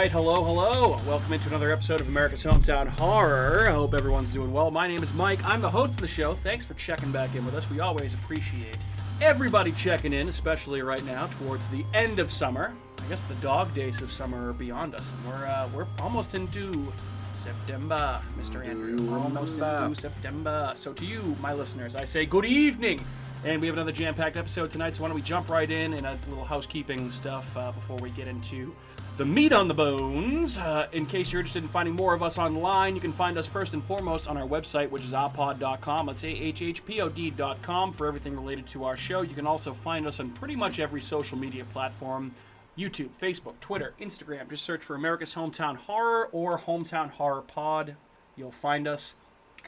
right, hello. Welcome into another episode of America's Hometown Horror. I hope everyone's doing well. My name is Mike. I'm the host of the show. Thanks for checking back in with us. We always appreciate everybody checking in, especially right now towards the end of summer. I guess the dog days of summer are beyond us, and we're almost into September, Mr. Andrew. We're almost into September. So to you, my listeners, I say good evening. And we have another jam-packed episode tonight, so why don't we jump right in and a little housekeeping stuff before we get into the meat on the bones. In case you're interested in finding more of us online, you can find us first and foremost on our website, which is ahpod.com. That's AHHPOD.com for everything related to our show. You can also find us on pretty much every social media platform. YouTube, Facebook, Twitter, Instagram. Just search for America's Hometown Horror or Hometown Horror Pod. You'll find us.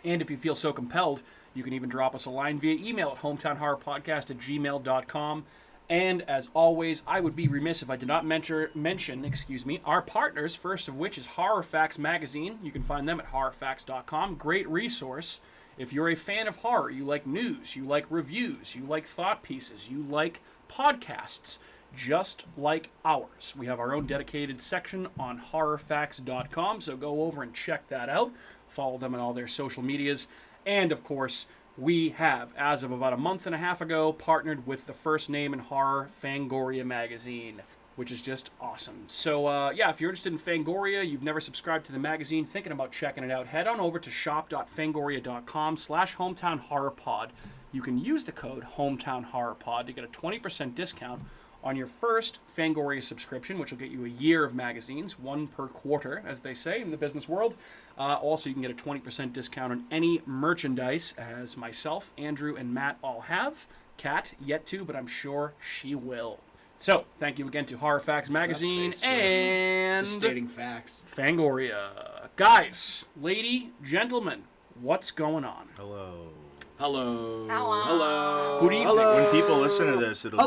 And if you feel so compelled, you can even drop us a line via email at hometownhorrorpodcast@gmail.com. And as always, I would be remiss if I did not mention our partners, first of which is Horror Facts Magazine. You can find them at horrorfacts.com. Great resource. If you're a fan of horror, you like news, you like reviews, you like thought pieces, you like podcasts, just like ours. We have our own dedicated section on horrorfacts.com, so go over and check that out. Follow them on all their social medias. And, of course, we have, as of about a month and a half ago, partnered with the first name in horror, Fangoria magazine, which is just awesome. So, if you're interested in Fangoria, you've never subscribed to the magazine, thinking about checking it out, head on over to shop.fangoria.com/hometownhorrorpod. You can use the code hometownhorrorpod to get a 20% discount on your first Fangoria subscription, which will get you a year of magazines, one per quarter, as they say in the business world. Also, you can get a 20% discount on any merchandise, as myself, Andrew, and Matt all have. Kat, yet to, but I'm sure she will. So, thank you again to Horror Facts Magazine and just stating facts. Fangoria. Guys, lady, gentlemen, what's going on? Hello. Good evening. Hello. When people listen to this, it'll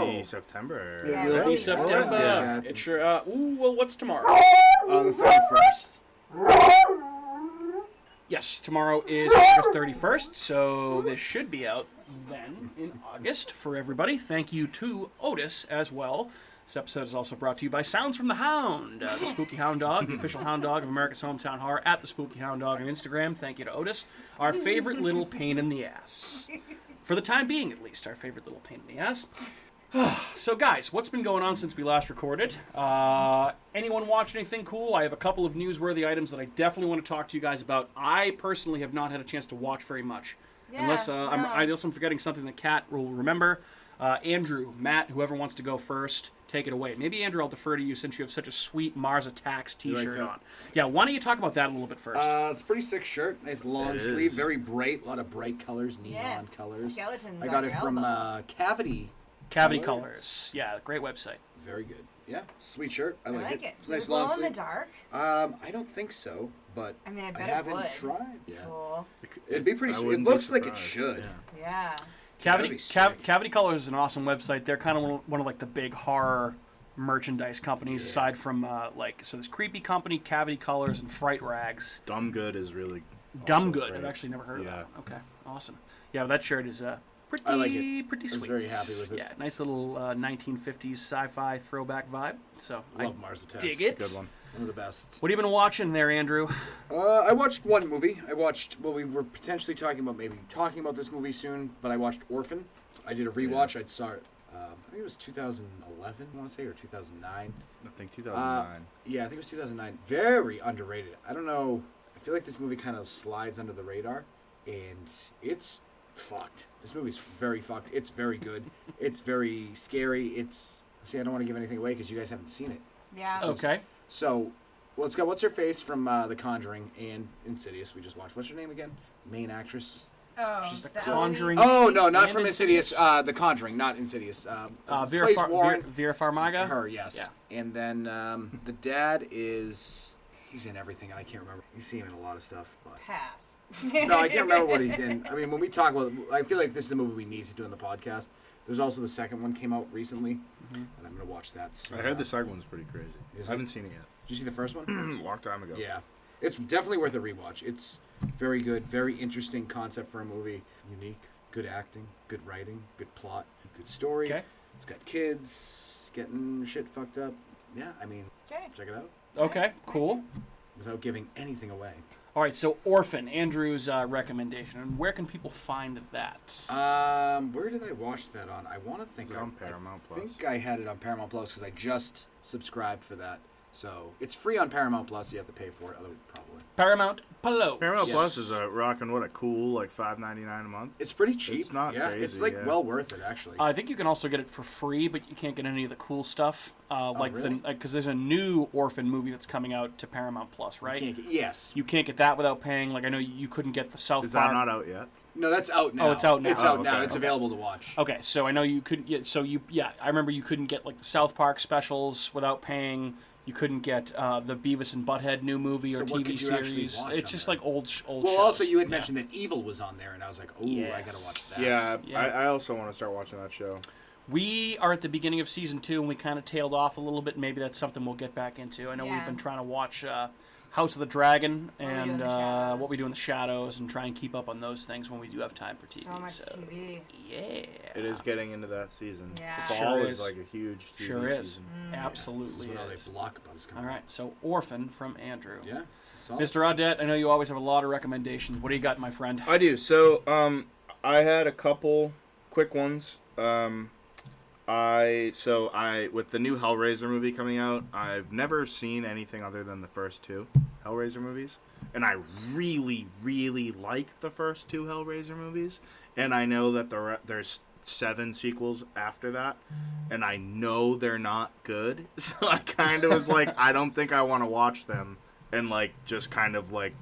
be September. It will be September. Yeah. It sure. What's tomorrow? The 31st. Yes, tomorrow is August 31st, so this should be out then in August for everybody. Thank you to Otis as well. This episode is also brought to you by Sounds from the Hound, the Spooky Hound Dog, the official hound dog of America's Hometown Horror, at the Spooky Hound Dog on Instagram. Thank you to Otis, our favorite little pain in the ass. For the time being, at least, our favorite little pain in the ass. So, guys, what's been going on since we last recorded? Anyone watch anything cool? I have a couple of newsworthy items that I definitely want to talk to you guys about. I personally have not had a chance to watch very much. Unless I'm forgetting something that Kat will remember. Andrew, Matt, whoever wants to go first, take it away. Maybe, Andrew, I'll defer to you since you have such a sweet Mars Attacks t-shirt on. Yeah, why don't you talk about that a little bit first? It's a pretty sick shirt. Nice long sleeve, very bright. A lot of bright colors, neon colors. Skeletons. I got it from Cavity Colors. Yeah, great website. Very good. Yeah, sweet shirt. I like it. It's Does nice it glow long in sleeve. the dark? I don't think so, but I mean, I bet haven't it would. tried. Yeah, Cool. it'd be pretty sweet. It looks like it should. Yeah. Cavity Colors is an awesome website. They're kind of one of like the big horror merchandise companies, aside from so this Creepy Company, Cavity Colors, and Fright Rags. Dumb Good is really Dumb Good. great. I've actually never heard of that. Okay, awesome. Yeah, that shirt is pretty. I like it. Pretty sweet. I was very happy with it. Yeah, nice little 1950s sci-fi throwback vibe. So Love Mars Attacks. dig it. Good one. One of the best. What have you been watching there, Andrew? I watched one movie. We were potentially talking about this movie soon, but I watched Orphan. I did a rewatch. Yeah. I saw it, I think it was 2011, I want to say, or 2009. I think 2009. Yeah, I think it was 2009. Very underrated. I don't know. I feel like this movie kind of slides under the radar, and it's fucked. This movie's very fucked. It's very good. It's very scary. I don't want to give anything away because you guys haven't seen it. Yeah. Okay. So, well, it's got what's her face from The Conjuring and Insidious. We just watched. What's her name again? Main actress. Oh, She's the that Conjuring. Oh no, not And from Insidious. The Conjuring, not Insidious. Vera plays Warren. Vera Farmiga. Her, yes. Yeah. And then the dad is. He's in everything, and I can't remember. You see him in a lot of stuff, but Pass. no, I can't remember what he's in. I mean, when we talk about, I feel like this is a movie we need to do on the podcast. There's also the second one came out recently, and I'm gonna watch that. So, I heard the second one's pretty crazy. Is I haven't seen it yet. Did you see the first one? A long time ago. Yeah, it's definitely worth a rewatch. It's very good, very interesting concept for a movie. Unique, good acting, good writing, good plot, good story. Okay. It's got kids getting shit fucked up. Yeah, I mean, Okay. check it out. Okay, cool. without giving anything away. All right, so Orphan, Andrew's recommendation, and where can people find that? Where did I watch that on? I want to think It's on Paramount I Plus. think I had it on Paramount Plus because I just subscribed for that. So it's free on Paramount Plus. You have to pay for it, otherwise probably. Paramount Plus. Paramount Yes. Plus is rocking what a cool like $5.99 a month. It's pretty cheap. It's not yeah, crazy, it's like yeah. well worth it actually. I think you can also get it for free, but you can't get any of the cool stuff. really? Because there's a new Orphan movie that's coming out to Paramount Plus, right? Yes. You can't get that without paying. Like I know you couldn't get the South Is Park. that not out yet? No, that's out now. Oh, it's out now. It's Oh, out now. okay, It's okay. available to watch. Okay, so I know you couldn't. I remember you couldn't get like the South Park specials without paying. You couldn't get the Beavis and Butthead new movie or So what TV could you actually series. watch It's on just there? like old Well, shows. also you had Yeah. mentioned that Evil was on there, and I was like, oh, I gotta watch that. Yeah, Yeah. I also want to start watching that show. We are at the beginning of season 2, and we kind of tailed off a little bit. Maybe that's something we'll get back into. I know we've Yeah. been trying to watch House of the Dragon What We Do in and the Shadows. What We Do in the Shadows, and try and keep up on those things when we do have time for TV. So much TV. Yeah, It is getting into that season. Yeah. The Sure fall is. is like a huge TV Sure is. season. This Absolutely is when all is. they blockbusters come All out. right, so Orphan from Andrew. Yeah. Solid. Mr. Audette, I know you always have a lot of recommendations. What do you got, my friend? I do. So, I had a couple quick ones. With the new Hellraiser movie coming out, I've never seen anything other than the first two Hellraiser movies, and I really, really like the first two Hellraiser movies. And I know that there's 7 sequels after that, and I know they're not good. So I kind of was like, I don't think I want to watch them, and like just kind of like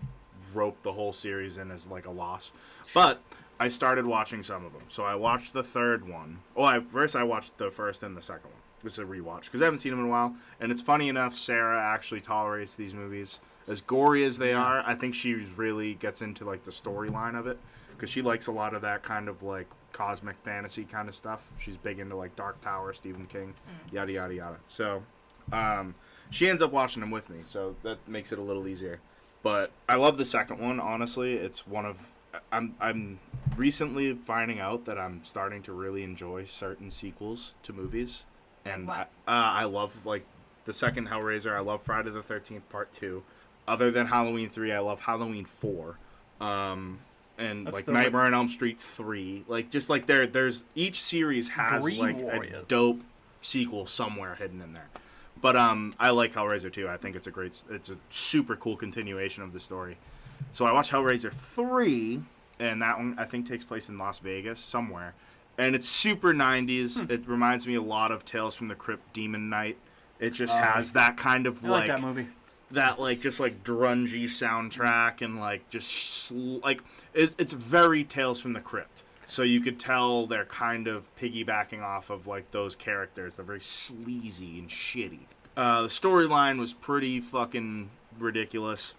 rope the whole series in as like a loss. But I started watching some of them. So I watched the third one. Well, first I watched the first and the second one. It was a rewatch because I haven't seen them in a while. And it's funny enough, Sarah actually tolerates these movies. As gory as they are, I think she really gets into like the storyline of it because she likes a lot of that kind of like cosmic fantasy kind of stuff. She's big into like Dark Tower, Stephen King, yada yada yada. So she ends up watching them with me, so that makes it a little easier. But I love the second one. Honestly, it's one of I'm recently finding out that I'm starting to really enjoy certain sequels to movies, and Like what? I love like the second Hellraiser. I love Friday the 13th Part 2. Other than Halloween 3, I love Halloween 4. And That's like the Nightmare on Elm Street 3. Like just like there's each series has Dream like Warriors. a dope sequel somewhere hidden in there. But I like Hellraiser 2. I think it's a super cool continuation of the story. So I watched Hellraiser 3, and that one I think takes place in Las Vegas somewhere. And it's super 90s. It reminds me a lot of Tales from the Crypt Demon Knight. It just has that kind of I like that movie. that like just like grungy soundtrack and like just like it's very Tales from the Crypt. So you could tell they're kind of piggybacking off of like those characters. They're very sleazy and shitty. The storyline was pretty fucking ridiculous,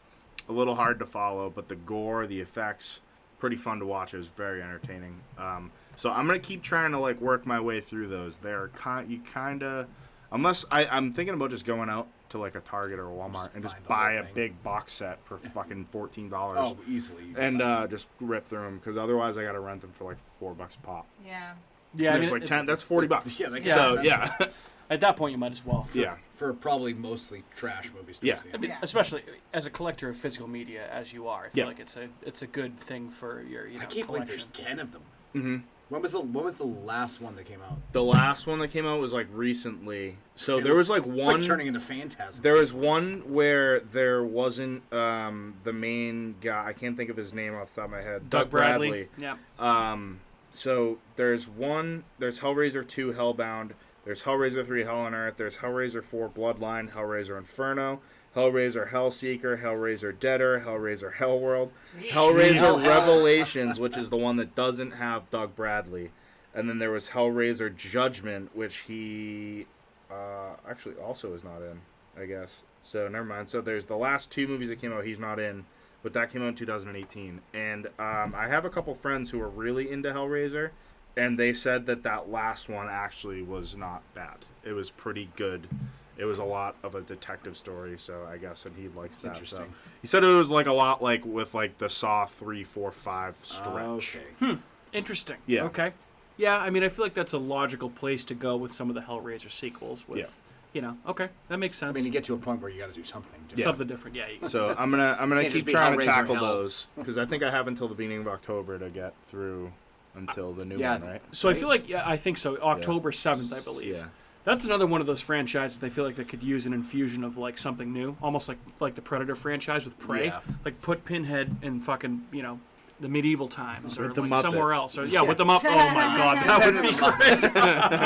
a little hard to follow, but the gore, the effects, pretty fun to watch. It was very entertaining. So I'm gonna keep trying to like work my way through those. They're unless I'm thinking about just going out to like a Target or a Walmart and just find the buy whole a thing. big box set for fucking $14. Oh, easily. And just rip through them because otherwise I gotta rent them for like $4 a pop. Yeah. Yeah, I There's mean, like 10. That's $40. Yeah, that gets Yeah. So expensive. yeah, at that point you might as well. yeah. For probably mostly trash movies. Yeah. towards the I end. mean, Yeah. especially as a collector of physical media, as you are, I feel Yeah. like it's a good thing for your I can't believe there's collection. 10 of them. Mm-hmm. When was the last one that came out? The last one that came out was like recently. So It there was like It's one. like turning into Phantasm. There was one where there wasn't the main guy. I can't think of his name off the top of my head. Doug Bradley. Yeah. So there's Hellraiser 2 Hellbound. There's Hellraiser 3 Hell on Earth. There's Hellraiser 4 Bloodline. Hellraiser Inferno. Hellraiser Hellseeker. Hellraiser Deader. Hellraiser Hellworld. Hellraiser Revelations, which is the one that doesn't have Doug Bradley. And then there was Hellraiser Judgment, which he actually also is not in, I guess. So never mind. So there's the last 2 movies that came out he's not in, but that came out in 2018. And I have a couple friends who are really into Hellraiser, and they said that last one actually was not bad. It was pretty good. It was a lot of a detective story, so I guess, and he likes that. interesting. So he said it was like a lot like with like the Saw 3, 4, 5 stretch. Okay. Interesting. Yeah. Okay. Yeah, I mean, I feel like that's a logical place to go with some of the Hellraiser sequels with Yeah. Okay, that makes sense. I mean, you get to a point where you got to do something. Different. Something different, yeah. So I'm gonna Can't just keep be trying to Hellraiser tackle hell. those because I think I have until the beginning of October to get through until the new one, right? So I feel like, I think so. October 7th, I believe. Yeah. That's another one of those franchises they feel like they could use an infusion of like something new, almost like the Predator franchise with Prey. Yeah. Like put Pinhead in fucking the medieval times or With the like somewhere Muppets. else. Or, with the Muppets. Oh my god, that would be great.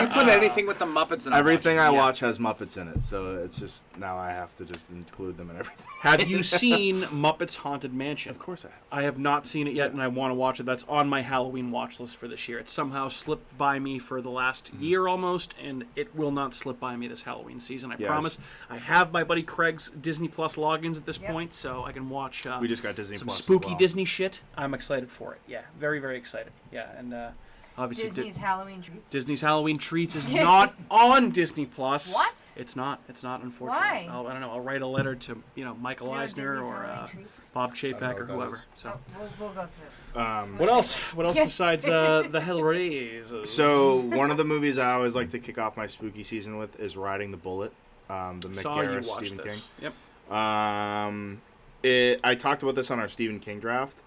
You put anything with the Muppets in Everything I Yeah. watch has Muppets in it, so it's just now I have to just include them in everything. Have you seen Muppets Haunted Mansion? Of course I have. I have not seen it yet, and I want to watch it. That's on my Halloween watch list for this year. It somehow slipped by me for the last year almost, and it will not slip by me this Halloween season. I Yes. promise. I have my buddy Craig's Disney Plus logins at this Yep. point, so I can watch We just got Disney some Plus as spooky well. Disney shit. I'm excited for it. Yeah, very, very excited. Yeah, and obviously Disney's Halloween treats. Disney's Halloween Treats is not on Disney Plus. What? It's not. It's not, unfortunately. Why? I don't know. I'll write a letter to Michael You know Eisner Disney's or Halloween treats? Bob know Chapek what or that whoever. is. So. We'll go through it. What else? What else Yeah. besides the Hellraisers? So one of the movies I always like to kick off my spooky season with is Riding the Bullet, the Mick saw you Garris watch Stephen this. King. Yep. I talked about this on our Stephen King draft.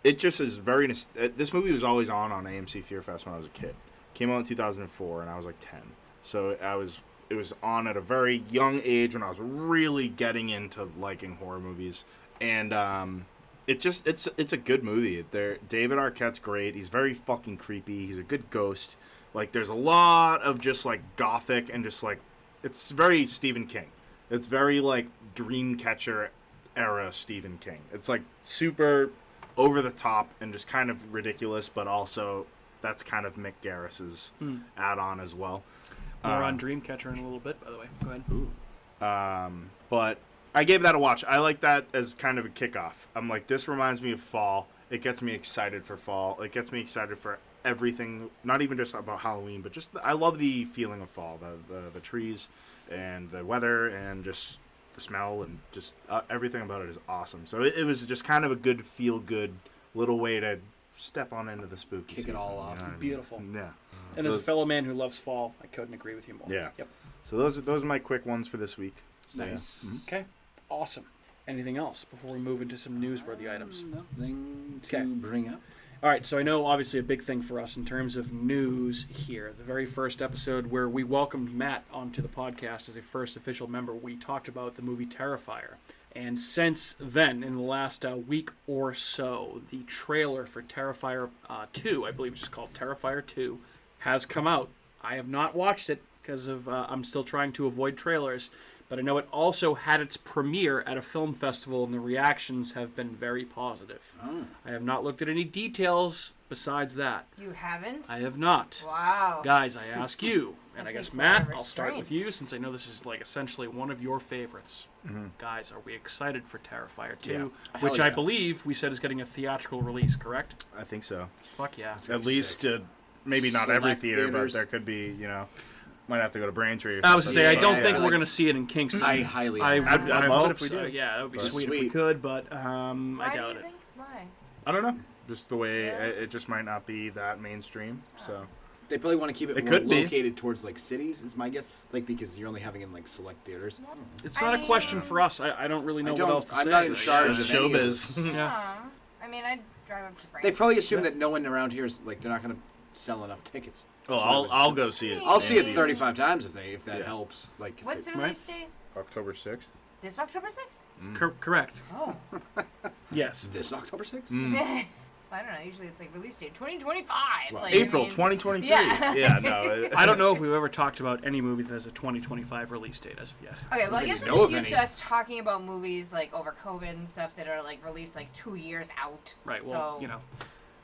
It just is very. This movie was always on AMC Fear Fest when I was a kid. Came out in 2004, and I was like 10. So it was on at a very young age when I was really getting into liking horror movies, and it's a good movie. David Arquette's great. He's very fucking creepy. He's a good ghost. Like there's a lot of just like gothic and just like it's very Stephen King. It's very like Dreamcatcher era Stephen King. It's like super over the top and just kind of ridiculous, but also that's kind of Mick Garris's add-on as well. More on Dreamcatcher in a little bit, by the way. Go ahead. But I gave that a watch. I like that as kind of a kickoff. I'm like, this reminds me of fall. It gets me excited for fall. It gets me excited for everything, not even just about Halloween, but just I love the feeling of fall, the trees and the weather and just the smell and just everything about it is awesome. So it was just kind of a good feel-good little way to step on into the spooky Kick it season, all you off. know what I mean? Beautiful. Yeah. And as a Those- fellow man who loves fall, I couldn't agree with you more. Yeah. Yep. So those are my quick ones for this week. So, Nice. yeah. Okay. Awesome. Anything else before we move into some newsworthy items? Nothing to Okay. bring up. All right, so I know obviously a big thing for us in terms of news here. The very first episode where we welcomed Matt onto the podcast as a first official member, we talked about the movie Terrifier. And since then, in the last week or so, the trailer for Terrifier 2, I believe it's just called Terrifier 2, has come out. I have not watched it because of I'm still trying to avoid trailers. But I know it also had its premiere at a film festival, and the reactions have been very positive. Oh. I have not looked at any details besides that. You haven't? I have not. Wow. Guys, I ask you, and I That guess takes a lot Matt, of I'll start with restraint. you since I know this is like essentially one of your favorites. Guys, are we excited for Terrifier 2, Yeah. which Hell I yeah. believe we said is getting a theatrical release, correct? I think so. Fuck yeah. At least maybe not every Select theater, theaters. but there could be, might have to go to Braintree or I was to something. say, I Yeah, don't yeah, think yeah. we're going to see it in Kingston. I highly I doubt would, it. I love would if if we so. did. Yeah, that would be But sweet if we sweet. could, but Why I do doubt you it. think? Why? I don't know. Just the way Yeah. it just might not be that mainstream. So They probably want to keep it, It more could be. located towards like cities, is my guess. Like because you're only having it in like select theaters. It's not a question for us. I don't really know I what don't- else to say. I'm not in Like, charge yeah. of any of showbiz. this. Yeah. Aw. I mean, I'd drive up to They Braintree. probably assume that no one around here is like they're not going to sell enough tickets. Well, I'll go see it. I'll see it Yeah. 35 times if that Yeah. helps. Like if What's it- the release date? October 6th. This October 6th? Correct. Oh. Yes. this October 6th? I don't know. Usually it's like release date 2025. Well, Like, I April mean- 2023. Yeah. Yeah, no. I don't know if we've ever talked about any movie that has a 2025 release date as of yet. Okay, well, I don't guess even I'm know just of used to any. us talking about movies like over COVID and stuff that are like released like 2 years out. Right. Well, So,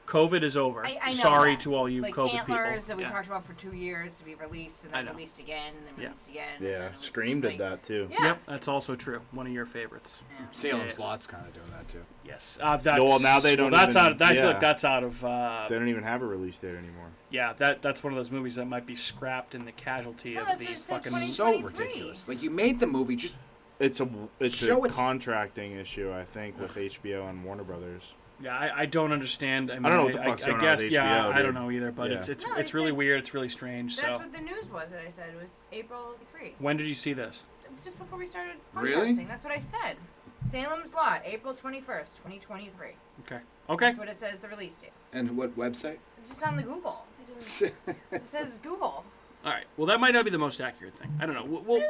COVID is over. I know Sorry that. to all you like COVID Antlers people. that we Yeah. talked about for 2 years to be released and I then know. released again and then Yeah. released again. and then Yeah, it was Scream just did like- that too. Yeah. Yep, that's also true. One of your favorites. Salem's Yes. Lot's kind of doing that too. Yes. That's, Well, now they don't That's even- out. I feel yeah. like that's out of. They don't even have a release date anymore. Yeah, that's one of those movies that might be scrapped in the casualty No, of that's the just fucking. like So 2023. ridiculous. Like you made the movie, just It's a Show it. contracting issue, I think, with HBO and Warner Brothers. Yeah, I don't understand. I, mean, I don't know what the fuck's going on guess, with yeah, HBO, I don't dude. know either, but Yeah. it's No, it's they really said- weird. It's really strange. That's So, what the news was that I said. It was April 3. when did you see this? Just before we started podcasting. Really? That's what I said. Salem's Lot, April 21st, 2023. Okay. Okay. That's what it says the release date. And what website? It's just on the Google. It says Google. All right. Well, that might not be the most accurate thing. I don't know. We'll, What is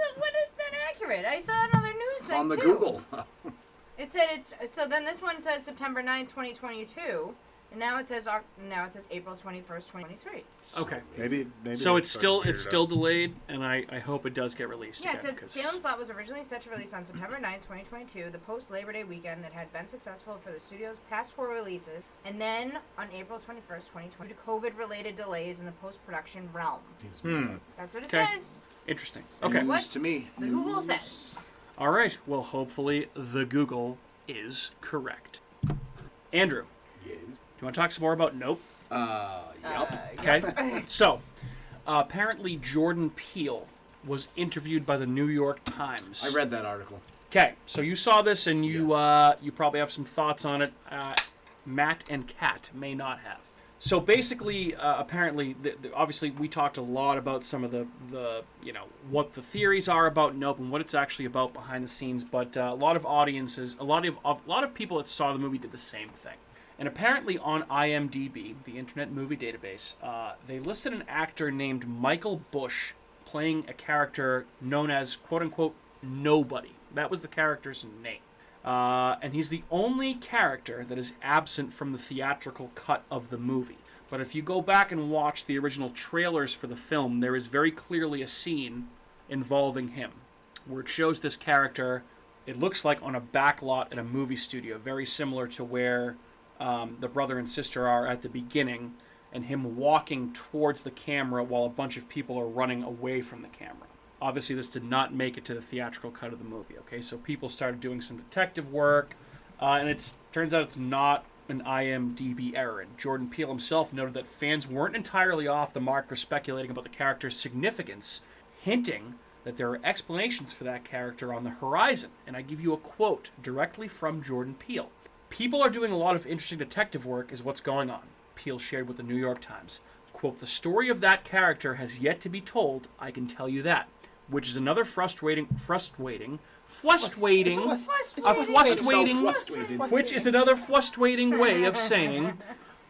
that accurate? I saw another news It's thing on the too. Google. It said it's so. Then this one says September 9th, 2022, and now it says April 21st, 2023. okay. Maybe. So it's still starting to figure it out. delayed, and I hope it does get released. Yeah, it again, says 'cause- Salem's Lot was originally set to release on September 9th, 2022, the post-Labor Day weekend that had been successful for the studio's past 4 releases, and then on April 21st, 2020, due to COVID-related delays in the post-production realm. That's what it Okay. says. Interesting. Okay. Okay. What? News to me. The Google says. All right. Well, hopefully the Google is correct. Andrew, do Yes. you want to talk some more about Nope? Yup. Okay. So, apparently Jordan Peele was interviewed by the New York Times. I read that article. Okay, so you saw this and you Yes. you probably have some thoughts on it. Matt and Kat may not have. So basically, apparently, obviously, we talked a lot about some of the what the theories are about Nope and what it's actually about behind the scenes. But a lot of audiences, a lot of people that saw the movie did the same thing. And apparently, on IMDb, the Internet Movie Database, they listed an actor named Michael Bush playing a character known as "quote unquote" Nobody. That was the character's name. And he's the only character that is absent from the theatrical cut of the movie. But if you go back and watch the original trailers for the film, there is very clearly a scene involving him, where it shows this character, it looks like on a back lot at a movie studio, very similar to where the brother and sister are at the beginning, and him walking towards the camera while a bunch of people are running away from the camera. Obviously, this did not make it to the theatrical cut of the movie, okay? So people started doing some detective work, and it turns out it's not an IMDb error. And Jordan Peele himself noted that fans weren't entirely off the mark for speculating about the character's significance, hinting that there are explanations for that character on the horizon. And I give you a quote directly from Jordan Peele. "People are doing a lot of interesting detective work is what's going on," Peele shared with the New York Times. Quote, "The story of that character has yet to be told, I can tell you that." Which is another frustrating way of saying,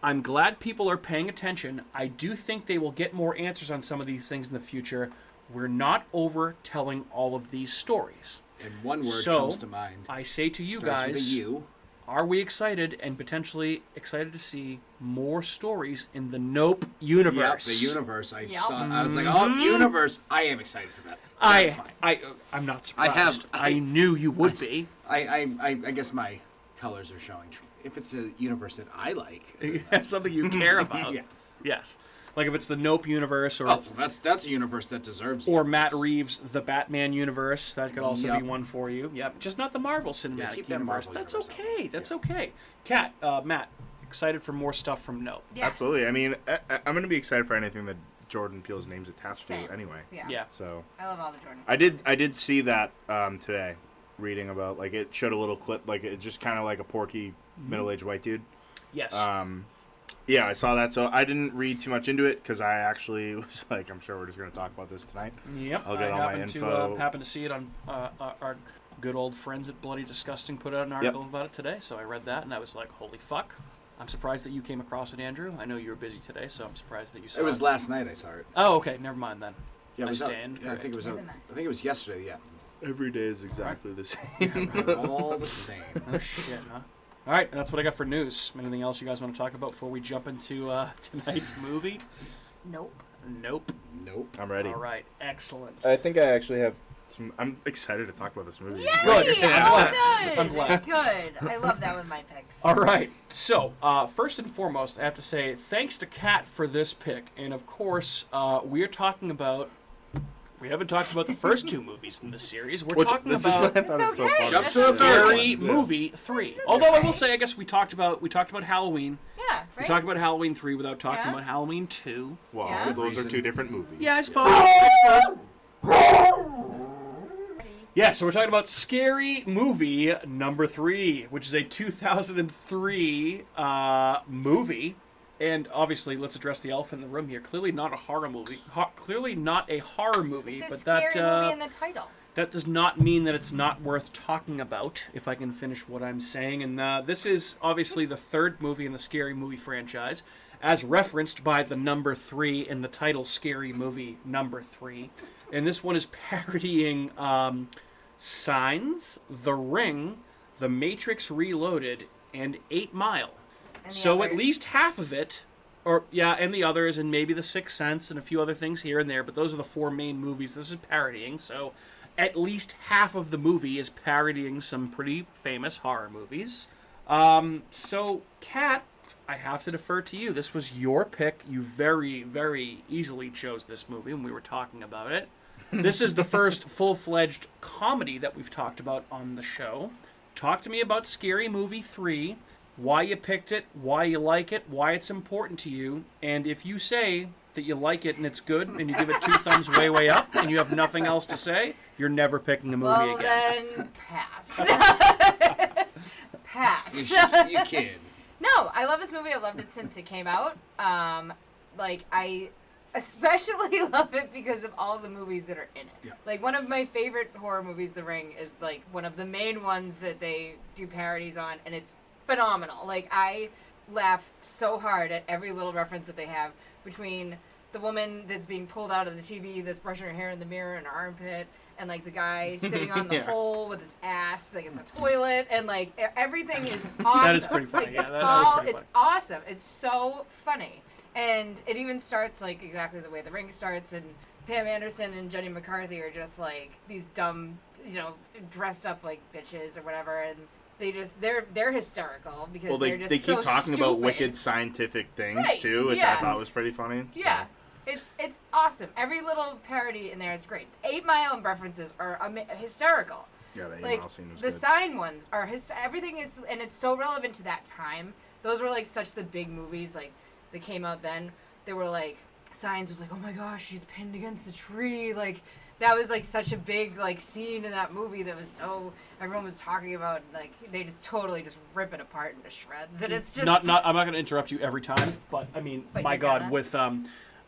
"I'm glad people are paying attention. I do think they will get more answers on some of these things in the future. We're not over telling all of these stories." And one word So, comes to mind. I say to you Starts with a guys, U. are we excited and potentially excited to see more stories in the Nope universe? Yep, the universe. I Yep. saw. I was like, oh, universe. I am excited for that. That's fine. I'm not surprised. I knew you would be. I guess my colors are showing. If it's a universe that I like, That's something you care about. Yeah. Yes. Like if it's the Nope universe or oh, that's a universe that deserves. or universe. Matt Reeves' The Batman universe, that could also Yep. be one for you. Yep. Just not the Marvel Cinematic keep that Universe. Marvel That's universe okay. That's okay. Kat, Matt, excited for more stuff from Nope. Yes. Absolutely. I mean, I'm going to be excited for anything that Jordan Peele's name's attached Same. to anyway. Yeah. Yeah. So I love all the Jordan. I did see that today, reading about, like, it showed a little clip, like, it's just kind of like a porky middle-aged white dude. Yes. Yeah, I saw that, so I didn't read too much into it because I actually was like, I'm sure we're just going to talk about this tonight. Yep. I'll get I all my happened info. to happen to see it on our good old friends at Bloody Disgusting put out an article about it today, so I read that and I was like, holy fuck. I'm surprised that you came across it, Andrew. I know you were busy today, so I'm surprised that you saw it. It was last night I saw it. Oh, okay. Never mind then. Yeah, it I was out. stand Yeah, I think it was out. corrected. I think it was yesterday. Yeah. Every day is exactly the same. All the same. Oh, shit, huh? All right, that's what I got for news. Anything else you guys want to talk about before we jump into tonight's movie? Nope. Nope. Nope. I'm ready. All right, excellent. I think I actually have some... I'm excited to talk about this movie. Yay! Good. I'm glad. Good. I love that with my picks. All right, so first and foremost, I have to say thanks to Kat for this pick, and of course, we are talking about. We haven't talked about the first 2 movies in this series. We're talking this about is what I thought was so okay. funny. Jump That's to the third Scary one. Movie 3. Although I will say, I guess we talked about Halloween. Yeah, We right? talked about Halloween 3 without talking Yeah. about Halloween 2. Well, Yeah. those reason. are 2 different movies. Yeah, I suppose. Yeah, so we're talking about Scary Movie number 3, which is a 2003 movie. And obviously, let's address the elephant in the room here. Clearly not a horror movie. Clearly not a horror movie. It's a but scary movie in the title. That does not mean that it's not worth talking about, if I can finish what I'm saying. And this is obviously the third movie in the Scary Movie franchise, as referenced by the number 3 in the title, Scary Movie number 3. And this one is parodying Signs, The Ring, The Matrix Reloaded, and 8 Mile. And So others. at least half of it, and the others, and maybe The Sixth Sense, and a few other things here and there, but those are the 4 main movies this is parodying, so at least half of the movie is parodying some pretty famous horror movies. So, Kat, I have to defer to you. This was your pick. You very, very easily chose this movie when we were talking about it. This is the first full-fledged comedy that we've talked about on the show. Talk to me about Scary Movie 3, why you picked it, why you like it, why it's important to you, and if you say that you like it and it's good, and you give it 2 thumbs way, way up, and you have nothing else to say, you're never picking a movie again. Then pass. Pass. You kid. No, I love this movie. I've loved it since it came out. I especially love it because of all the movies that are in it. Yeah. Like, one of my favorite horror movies, The Ring, is, like, one of the main ones that they do parodies on, and it's phenomenal. Like, I laugh so hard at every little reference that they have between the woman that's being pulled out of the TV that's brushing her hair in the mirror in her armpit, and, like, the guy sitting on the Yeah. hole with his ass like it's a toilet, and, like, everything is awesome. That is pretty funny. Like, Yeah, it's that is all, pretty it's funny. awesome. It's so funny. And it even starts, like, exactly the way The Ring starts, and Pam Anderson and Jenny McCarthy are just, like, these dumb, dressed up like bitches or whatever, and they're hysterical because they're just they keep so talking about stupid. wicked scientific things Right, too, which yeah. I thought was pretty funny. so. Yeah. It's awesome. Every little parody in there is great. 8 Mile references are hysterical. Yeah, the Like, email scene was the good. sign ones are everything is, and it's so relevant to that time. Those were, like, such the big movies, like, that came out then. They were, like, Signs was like, oh my gosh, she's pinned against the tree. Like, that was, like, such a big, like, scene in that movie that was so, everyone was talking about, like, they just totally just rip it apart into shreds. And it's just... I'm not going to interrupt you every time, but, I mean, But my you're God, gonna. with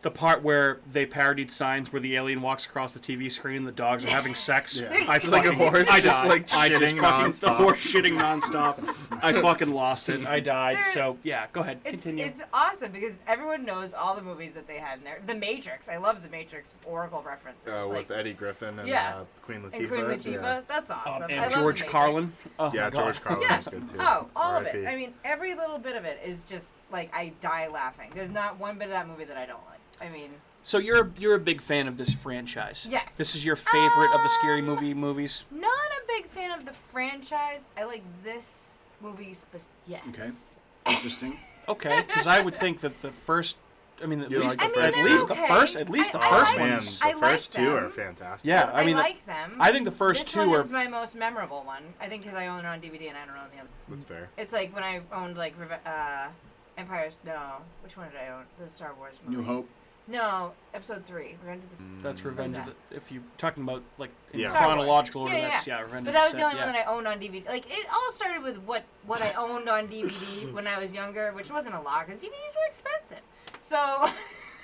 the part where they parodied Signs where the alien walks across the TV screen and the dogs are having sex. Yeah. I It's like a fucking- horse I just, died. like, I just shitting fucking, the nonstop. horse shitting nonstop. I fucking lost it. I died. There- So, yeah, go ahead. Continue. It's awesome because everyone knows all the movies that they had in there. The Matrix. I love the Matrix Oracle references. With Eddie Griffin and Yeah. Queen Latifah. and Queen Latifah. Yeah, That's awesome. I and love George The Matrix. Carlin. Oh, yeah my God. George Carlin Yes. was good too. Oh, all of it. R.I.P. I mean, every little bit of it is just, like, I die laughing. There's not one bit of that movie that I don't like. I mean... So you're a big fan of this franchise. Yes. This is your favorite of the Scary Movie movies? Not a big fan of the franchise. I like this movie yes. Okay. Interesting. Okay, because I would think that the first, at You least, like the at first least two? the first, at least the I first like- Man, ones. the I like first two are them. fantastic. Yeah, I mean, like them. I think the first this two one are. is my most memorable one. I think because I own it on DVD and I don't own the other. That's fair. It's like when I owned, like, Empire's... No. Which one did I own? The Star Wars movie. New Hope. No. Episode 3. Revenge of the... That's Revenge of Where's the. If you're talking about like in Yeah. Star Wars. chronological order, Yeah, that's yeah. Revenge But of that the was the only Sith, one yeah. that I owned on DVD. Like, it all started with what I owned on DVD when I was younger, which wasn't a lot because DVDs were expensive. So...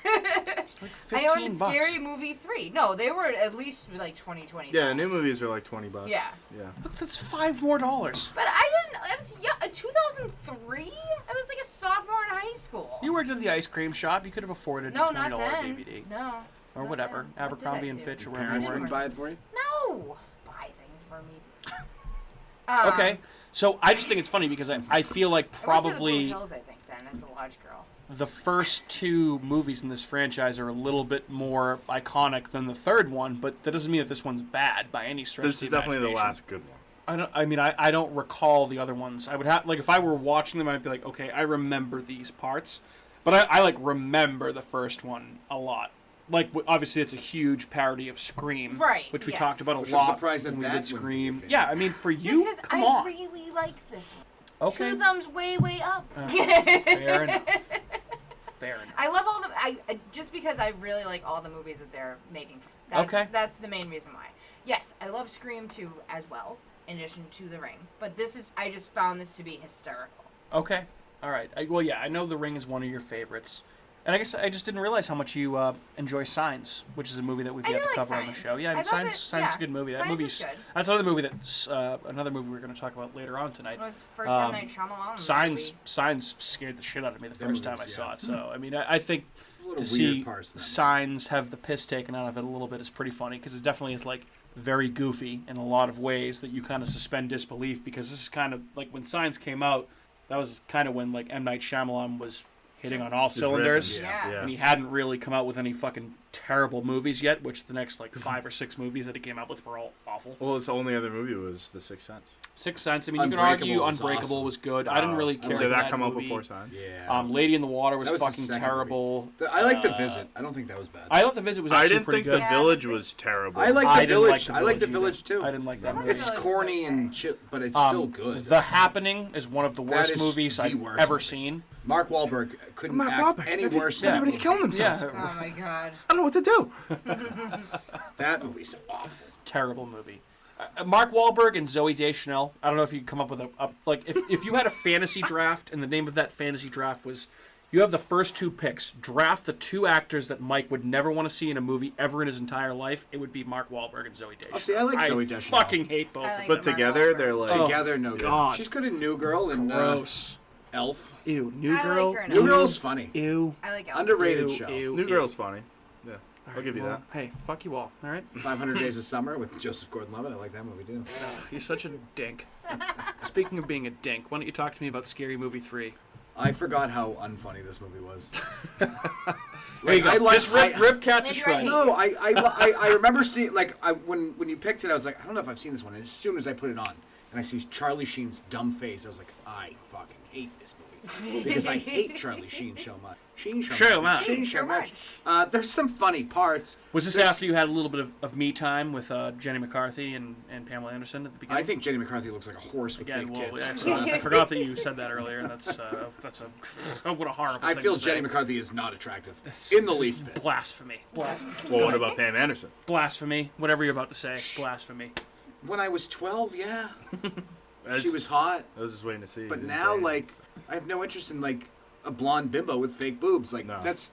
Like I owned $15. Scary Movie 3. No, they were at least like 20, Yeah, new movies are like $20. Yeah. Yeah. Look, that's $5 more. But I didn't... It was 2003? I was like a sophomore in high school. You worked at the ice cream shop. You could have afforded No, a $20 not then. DVD No. or not whatever. then. What did Abercrombie I and do? Fitch or Your wherever. parents you wouldn't were. buy it for you? No. Buy things for me. Okay, so I just think it's funny because I feel like I went to the probably Blue Hills, I think, then, as a lodge girl. the first 2 movies in this franchise are a little bit more iconic than the third one, but that doesn't mean that this one's bad by any stretch. This of the is definitely the imagination. last good one. I don't recall the other ones. I would have, like, if I were watching them, I'd be like, okay, I remember these parts, but I like remember the first one a lot. Like, obviously, it's a huge parody of Scream, Right, Which we yes. talked about a Which I'm lot surprised that when we that did wouldn't be Scream. a fan. Yeah, I mean, for Just you, because come I on. really like this one. Okay, 2 thumbs way up. fair enough. Fair enough. I love all the... just because I really like all the movies that they're making. That's, Okay. That's the main reason why. Yes, I love Scream 2 as well, in addition to The Ring. But I just found this to be hysterical. Okay. All right. I know The Ring is one of your favorites. And I guess I just didn't realize how much you enjoy Signs, which is a movie that we've yet to cover on the show. Yeah, Signs is a good movie. Signs is good. That's another movie we're going to talk about later on tonight. It was first M. Night Shyamalan Signs scared the shit out of me the first time I saw it. So I mean, I think to see Signs have the piss taken out of it a little bit is pretty funny because it definitely is like very goofy in a lot of ways that you kind of suspend disbelief because this is kind of like when Signs came out. That was kind of when like M. Night Shyamalan was hitting on all cylinders, and he hadn't really come out with any fucking terrible movies yet, which the next like 5 or 6 movies that he came out with were all awful. Well, his only other movie was The Sixth Sense. Sixth Sense. I mean, you can argue Unbreakable was good. I didn't really care for that come movie. out before Signs? Yeah. Lady in the Water was fucking terrible. I like The Visit. I don't think that was bad. I thought The Visit was actually pretty good. I didn't think The Village was terrible. I like The Village. I like The Village too. I didn't like that movie. It's corny and shit, but it's still good. The Happening is one of the worst movies I've ever seen. Mark Wahlberg couldn't act any worse than everybody's killing themselves. Oh my god. I don't know what to do. That movie's awful. Terrible movie. Mark Wahlberg and Zooey Deschanel. I don't know if you could come up with if you had a fantasy draft and the name of that fantasy draft was you have the first 2 picks. Draft the 2 actors that Mike would never want to see in a movie ever in his entire life. It would be Mark Wahlberg and Zooey Deschanel. Oh, see, I like Zooey Deschanel. I fucking hate both of them. But together, they're like... Together, no good. God. She's good in New Girl and Gross. Elf. Ew, New Girl. Like her in New Elf. Girl's funny. Ew. I like Elf. Underrated Ew, show. ew, New ew. Girl's funny. Yeah, I'll give you Well, that. hey, fuck you all. All right. 500 Days of Summer with Joseph Gordon-Levitt. I like that movie too. You're such a dink. Speaking of being a dink, why don't you talk to me about Scary Movie 3? I forgot how unfunny this movie was. There you go. Just rip Cat to shreds. No, I remember seeing when you picked it, I was like, I don't know if I've seen this one. And as soon as I put it on, and I see Charlie Sheen's dumb face, I was like, I fucking hate this movie because I hate Charlie Sheen so much. Sheen so much. There's some funny parts. Was this after you had a little bit of me time with Jenny McCarthy and Pamela Anderson at the beginning? I think Jenny McCarthy looks like a horse with fake tits. I forgot that you said that earlier, and that's what a horrible thing I feel to say. Jenny McCarthy is not attractive in the least bit. Blasphemy. Well, what about Pam Anderson? Blasphemy. Whatever you're about to say. Blasphemy. When I was 12, yeah, she was hot. I was just waiting to see. But now, I have no interest in a blonde bimbo with fake boobs. That's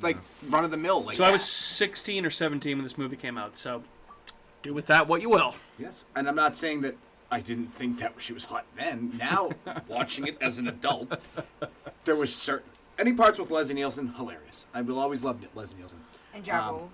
run of the mill. So I was 16 or 17 when this movie came out. So do with that what you will. Yes, and I'm not saying that I didn't think that she was hot then. Now, watching it as an adult, there was any parts with Leslie Nielsen hilarious. I will always love Leslie Nielsen. And Ja Rule.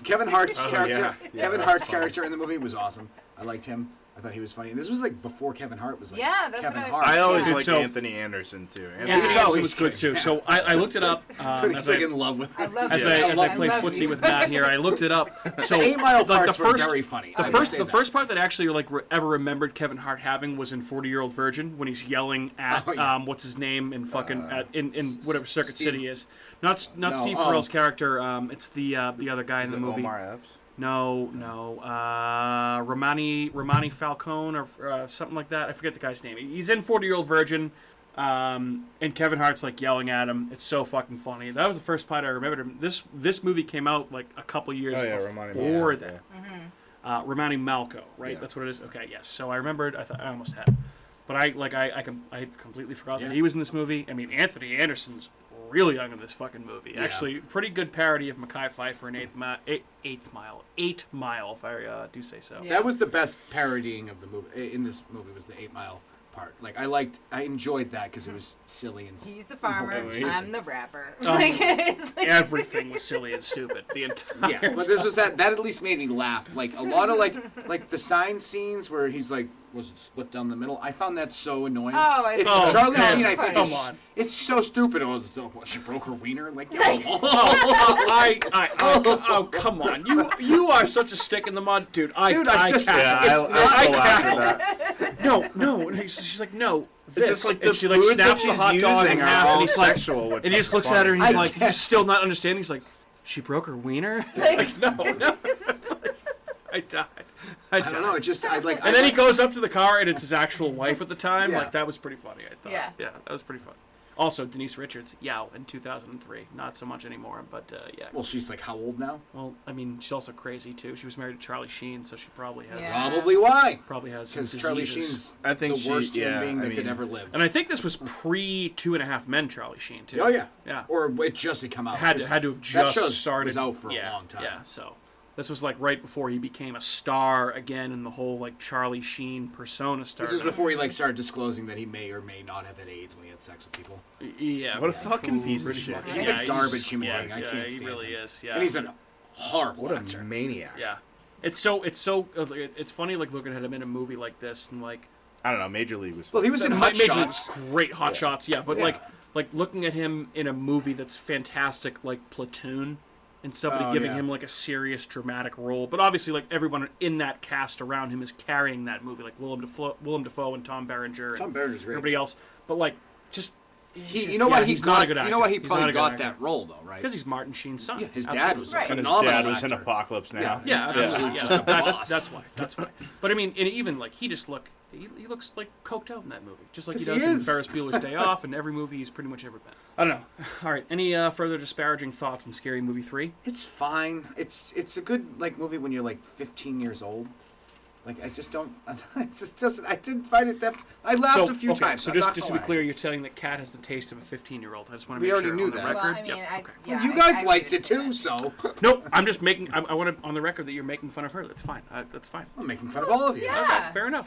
Kevin Hart's character. Yeah, Kevin Hart's character in the movie was awesome. I liked him. I thought he was funny. And this was before Kevin Hart was Kevin Hart. I always liked so, Anthony Anderson too. Anthony Anderson was good too. So I looked it up. But he's in love with him. As I play footsie with Matt here, I looked it up. So the 8 Mile parts were very funny. The first part that actually ever remembered Kevin Hart having was in 40-Year-Old Virgin when he's yelling at what's his name in fucking in whatever Circuit City is. Not Steve Carell's character. It's the other guy in the movie. Omar Epps? No. Romani Falcone or something like that. I forget the guy's name. He's in 40-Year-Old Virgin, and Kevin Hart's yelling at him. It's so fucking funny. That was the first part I remembered him. This movie came out a couple years before that. Mm-hmm. Romani Malco, right? Yeah. That's what it is. Okay, yes. So I remembered. I almost had, but I completely forgot that he was in this movie. I mean, Anthony Anderson's really young in this fucking movie. Yeah. Actually, pretty good parody of Mekhi Phifer in 8 Mile, if I do say so. Yeah. That was the best parodying of the movie. In this movie was the 8 Mile part. I enjoyed that because it was silly and he's the farmer, I'm the rapper. Everything was silly and stupid. The entire yeah, but this was that at least made me laugh. A lot of the sign scenes where he's was it split down the middle? I found that so annoying. Charlie Sheen. I think it's so stupid. She broke her wiener. Oh, come on! You are such a stick in the mud, dude. I No. She's like, no. This. It's just and she snaps the hot dog in half, and he's sexual. And he just looks at her, and he's he's still not understanding. He's like, she broke her wiener. It's no. I died. I don't know. It just and then he goes up to the car, and it's his actual wife at the time. Yeah. That was pretty funny. I thought. Yeah. Yeah, that was pretty fun. Also, Denise Richards, Yao, in 2003. Not so much anymore, but yeah. Well, she's like how old now? Well, I mean, she's also crazy too. She was married to Charlie Sheen, so she probably has Probably why? probably has some Because Charlie diseases. Sheen's I think the worst human being that I could mean- ever live. And I think this was pre 2.5 Men Charlie Sheen too. Oh yeah. Yeah. Or it just had come out. had to have that just show started. was out for yeah, a long time. Yeah, so this was like right before he became a star again, and the whole like Charlie Sheen persona started. This is before he like started disclosing that he may or may not have had AIDS when he had sex with people. Yeah, What a fucking piece of pretty shit. much. He's Yeah, a garbage human being. I yeah, can't he stand really him. is. Yeah, And he's a horrible What a actor. maniac. yeah. It's funny like looking at him in a movie like this and like I don't know. Major League was. Well, he was in Hot Major Shots. League, great Hot Shots, yeah, but Yeah. like looking at him in a movie that's fantastic like Platoon. And somebody Oh, giving yeah. him like a serious dramatic role, but obviously like everyone in that cast around him is carrying that movie, like Willem Dafoe and Tom Berenger, and Tom Berenger's great. everybody else. But like, just You know why he's he's not not? a good actor. You know why he He's not probably a good got actor. that role though, right? Because he's Martin Sheen's son. Yeah, his Absolutely. dad was a Right. And his phenomenal dad was in actor. Apocalypse Now. Yeah. Yeah, absolutely. Absolutely, Yeah, just a boss. that's why. That's why. But I mean, and even like he just he looks like coked out in that movie, just like he 'Cause he does in is. Ferris Bueller's Day Off, and every movie he's pretty much ever been. I don't know. All right, any further disparaging thoughts on Scary Movie 3? It's fine. It's a good like movie when you're like 15 years old. Like I just don't. It just doesn't. I didn't find it that. I laughed a few times. So I'm just not to gonna be lie. clear, you're saying that Kat has the taste of a 15-year-old. I just want to We make already sure knew on the that. record. Well, I mean, Yep, okay. yeah, You guys I liked agree it with too, that. so No, I'm just making. I want it on the record that you're making fun of her. That's fine. That's fine. I'm making fun of all of you. Yeah. Okay, fair enough.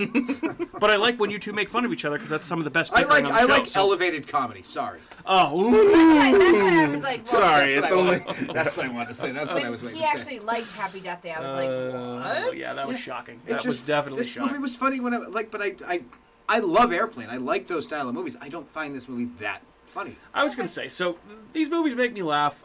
But I like when you two make fun of each other because that's some of the best. I bickering like on the I show, like so- elevated comedy. Sorry. Oh, ooh. That's why I was like, well, Sorry, That's it's what I only. wanted- That's what I wanted to say. That's what I was When waiting he to say. actually liked Happy Death Day, I was like, Oh, what? yeah, that was shocking. It That was definitely this shocking. movie was funny when I like, but I love Airplane. I like those style of movies. I don't find this movie that funny. I was gonna say, so these movies make me laugh.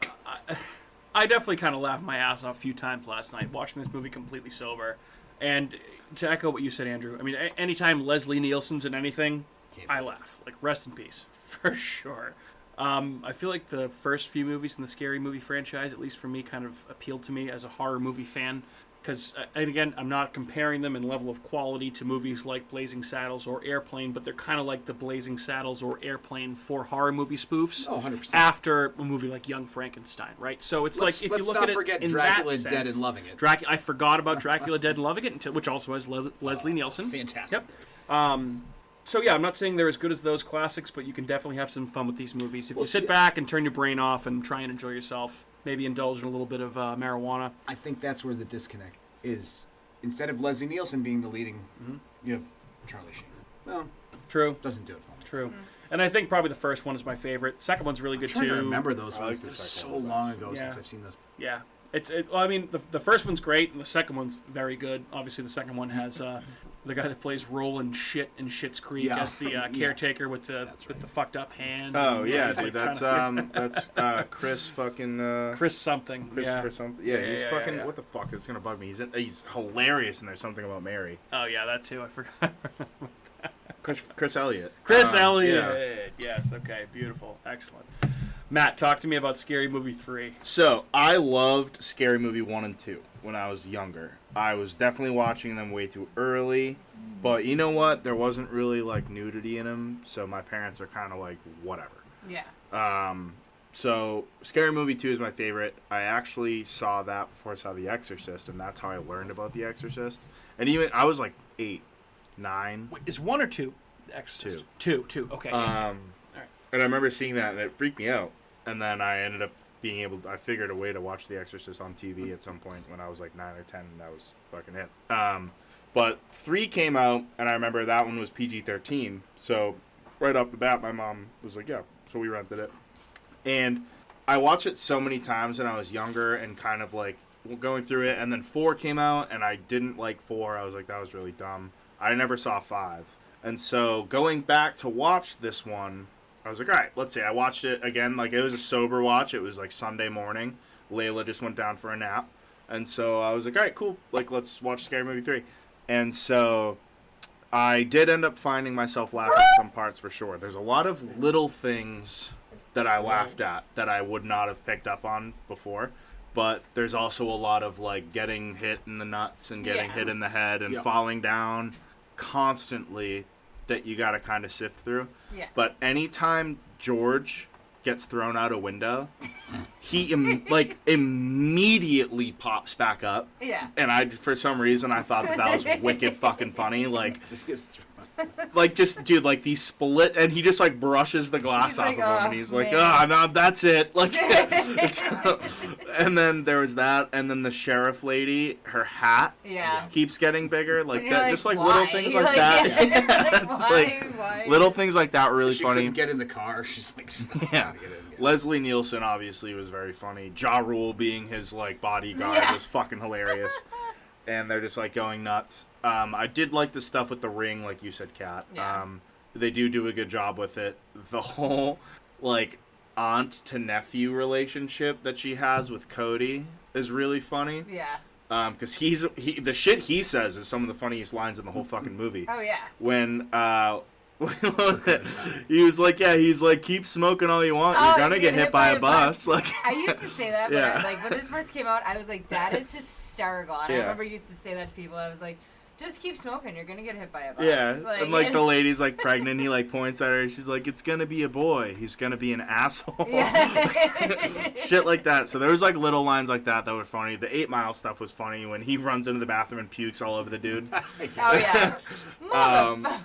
I definitely kind of laughed my ass off a few times last night watching this movie completely sober. And to echo what you said, Andrew, I mean, anytime Leslie Nielsen's in anything, I laugh. Like, rest in peace, for sure. I feel like the first few movies in the Scary Movie franchise, at least for me, kind of appealed to me as a horror movie fan. Because, and again, I'm not comparing them in level of quality to movies like Blazing Saddles or Airplane, but they're kind of like the Blazing Saddles or Airplane for horror movie spoofs. Oh, 100%. After a movie like Young Frankenstein, right? So it's like, if you look at it forget in Dracula that Dead sense, and Loving It. I forgot about Dracula Dead and Loving It, which also has Leslie Nielsen. Fantastic. Yep. So yeah, I'm not saying they're as good as those classics, but you can definitely have some fun with these movies. If you sit back and turn your brain off and try and enjoy yourself, maybe indulge in a little bit of marijuana. I think that's where the disconnect is. Instead of Leslie Nielsen being the leading, you have Charlie Sheen. Well, True. doesn't do it for me. True. And I think probably the first one is my favorite. The second one's really good I'm trying too. to remember those I ones. like the That's second so one. long ago Yeah. since I've seen those. Yeah. Well, I mean, the first one's great, and the second one's very good. Obviously, the second one has the guy that plays Roland Shit in Schitt's Creek Yeah. as the Yeah. caretaker with the That's with right. the fucked up hand. Oh and, yeah, he's, dude, like, that's Chris fucking Chris something. Christopher Yeah. something. Yeah, he's yeah, fucking. yeah. What the fuck? It's gonna bug me. He's hilarious, and there's something about Mary. Oh yeah, that too. I forgot. Chris Elliott. Chris Elliott. Yeah. Yes. Okay. Beautiful. Excellent. Matt, talk to me about Scary Movie 3. So I loved Scary Movie 1 and 2 when I was younger. I was definitely watching them way too early, but you know what? There wasn't really like nudity in them, so my parents are kind of like whatever. Yeah. So Scary Movie 2 is my favorite. I actually saw that before I saw The Exorcist, and that's how I learned about The Exorcist. And even I was like 8, 9. Wait, is 1 or 2? Exorcist. 2. Okay. Yeah. Alright. And I remember seeing that, and it freaked me out. And then I ended up being able I figured a way to watch The Exorcist on TV at some point when I was like 9 or 10, and that was fucking it. But 3 came out, and I remember that one was PG-13. So right off the bat, my mom was like, yeah, so we rented it. And I watched it so many times when I was younger and kind of like going through it. And then 4 came out, and I didn't like 4. I was like, that was really dumb. I never saw 5. And so going back to watch this one, I was like, all right, let's see. I watched it again. Like, it was a sober watch. It was like Sunday morning. Layla just went down for a nap. And so I was like, all right, cool. Like, let's watch Scary Movie 3. And so I did end up finding myself laughing at some parts for sure. There's a lot of little things that I laughed at that I would not have picked up on before. But there's also a lot of, like, getting hit in the nuts and getting hit in the head and falling down constantly that you got to kind of sift through. Yeah. But anytime George gets thrown out a window, he immediately pops back up. Yeah. And for some reason, I thought that was wicked fucking funny. Like, Just gets thrown. dude, these split, and he just, like, brushes the glass He's off like, of him, "Oh, and he's like, man." no, that's it. Like, and then there was that, and then the sheriff lady, her hat Yeah. keeps getting bigger, like And that, you're just like why? little things like that. Yeah. It's Why? little things like that were really She funny. couldn't get in the car. She's like, stop. Yeah. To get in. Yeah. Leslie Nielsen obviously was very funny. Ja Rule being his like bodyguard Yeah. was fucking hilarious. And they're just like going nuts. I did like the stuff with the ring, like you said, Kat. Yeah. They do a good job with it. The whole like aunt to nephew relationship that she has with Cody is really funny. Yeah. Because the shit he says is some of the funniest lines in the whole fucking movie. Oh yeah. When what was it? He was like, keep smoking all you want. You're gonna get hit by a bus. Like, I used to say that, but Yeah. like when this first came out, I was like, that is hysterical. And I Yeah. remember I used to say that to people. I was like, just keep smoking. You're gonna get hit by a bus. yeah, and like the lady's like pregnant. He like points at her. And she's like, it's gonna be a boy. He's gonna be an asshole. Yeah. Shit like that. So there was like little lines like that were funny. The 8 Mile stuff was funny when he runs into the bathroom and pukes all over the dude. Oh yeah.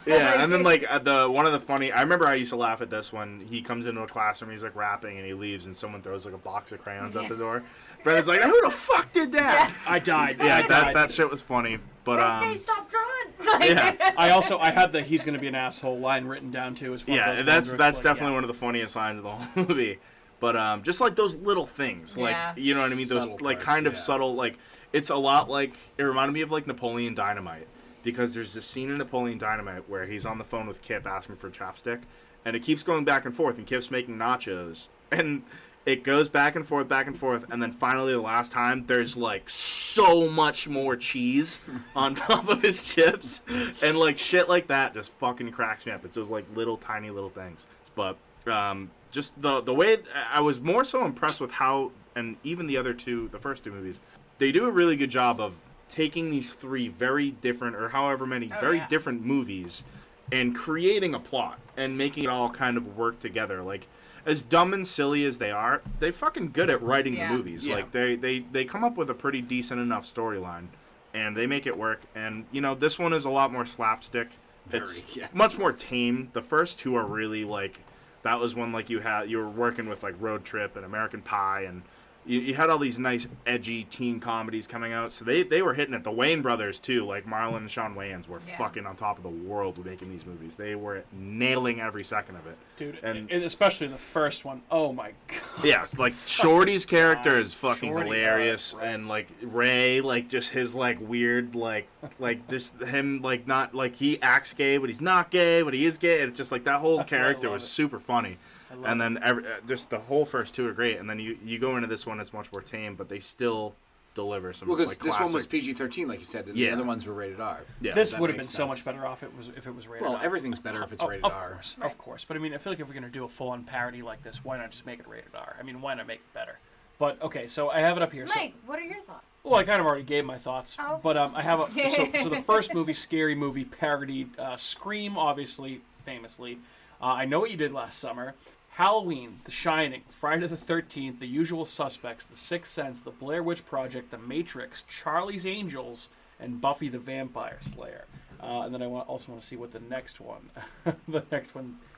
Yeah, and then like one of the funny. I remember I used to laugh at this when he comes into a classroom. He's like rapping and he leaves, and someone throws like a box of crayons out the door. Brandon's like, who the fuck did that? I died. Yeah, I died. that shit was funny. But They say stop drawing. yeah. I had the "he's gonna be an asshole" line written down too. As one of Yeah, those that's ones where it's like, definitely yeah. one of the funniest lines of the whole movie. But just like those little things, like Yeah. you know what I mean, those Subtle like parts, kind of yeah. subtle, like it's a lot like it reminded me of like Napoleon Dynamite, because there's this scene in Napoleon Dynamite where he's on the phone with Kip asking for chapstick, and it keeps going back and forth, and Kip's making nachos, and it goes back and forth, and then finally the last time there's like so much more cheese on top of his chips, and like shit like that just fucking cracks me up. It's those like little tiny little things. But just the way I was more so impressed with how, and even the first two movies, they do a really good job of taking these three very different, or however many different movies, and creating a plot and making it all kind of work together. Like, as dumb and silly as they are, they're fucking good at writing the movies. Yeah. Like they come up with a pretty decent enough storyline, and they make it work. And you know, this one is a lot more slapstick. It's much more tame. The first two are really like, that was when like you were working with like Road Trip and American Pie, and you had all these nice edgy teen comedies coming out. So they were hitting it. The Wayans brothers too, like Marlon and Sean Wayans, were fucking on top of the world with making these movies. They were nailing every second of it. Dude, and especially the first one. Oh my god. Yeah, like Shorty's character is fucking Shorty, hilarious, right. and like Ray, like just his like weird like just him like not like he acts gay but he's not gay but he is gay, and it's just like that whole character was super funny. And then just the whole first two are great, and then you go into this one, it's much more tame, but they still deliver some. Well, because like, this one was classic- PG-13, like you said, and Yeah. the other ones were rated R. Yeah. This That would have been makes so sense. much better off if it was rated Well, R. everything's better if it's rated of R. course, of course. But I mean, I feel like if we're gonna do a full-on parody like this, why not just make it rated R? I mean, why not make it better? But okay, so I have it up here. Mike, what are your thoughts? Well, I kind of already gave my thoughts, Oh. but I have so the first movie, Scary Movie, parodied Scream, obviously, famously. I Know What You Did Last Summer, Halloween, The Shining, Friday the 13th, The Usual Suspects, The Sixth Sense, The Blair Witch Project, The Matrix, Charlie's Angels, and Buffy the Vampire Slayer. And then I also want to see what the next one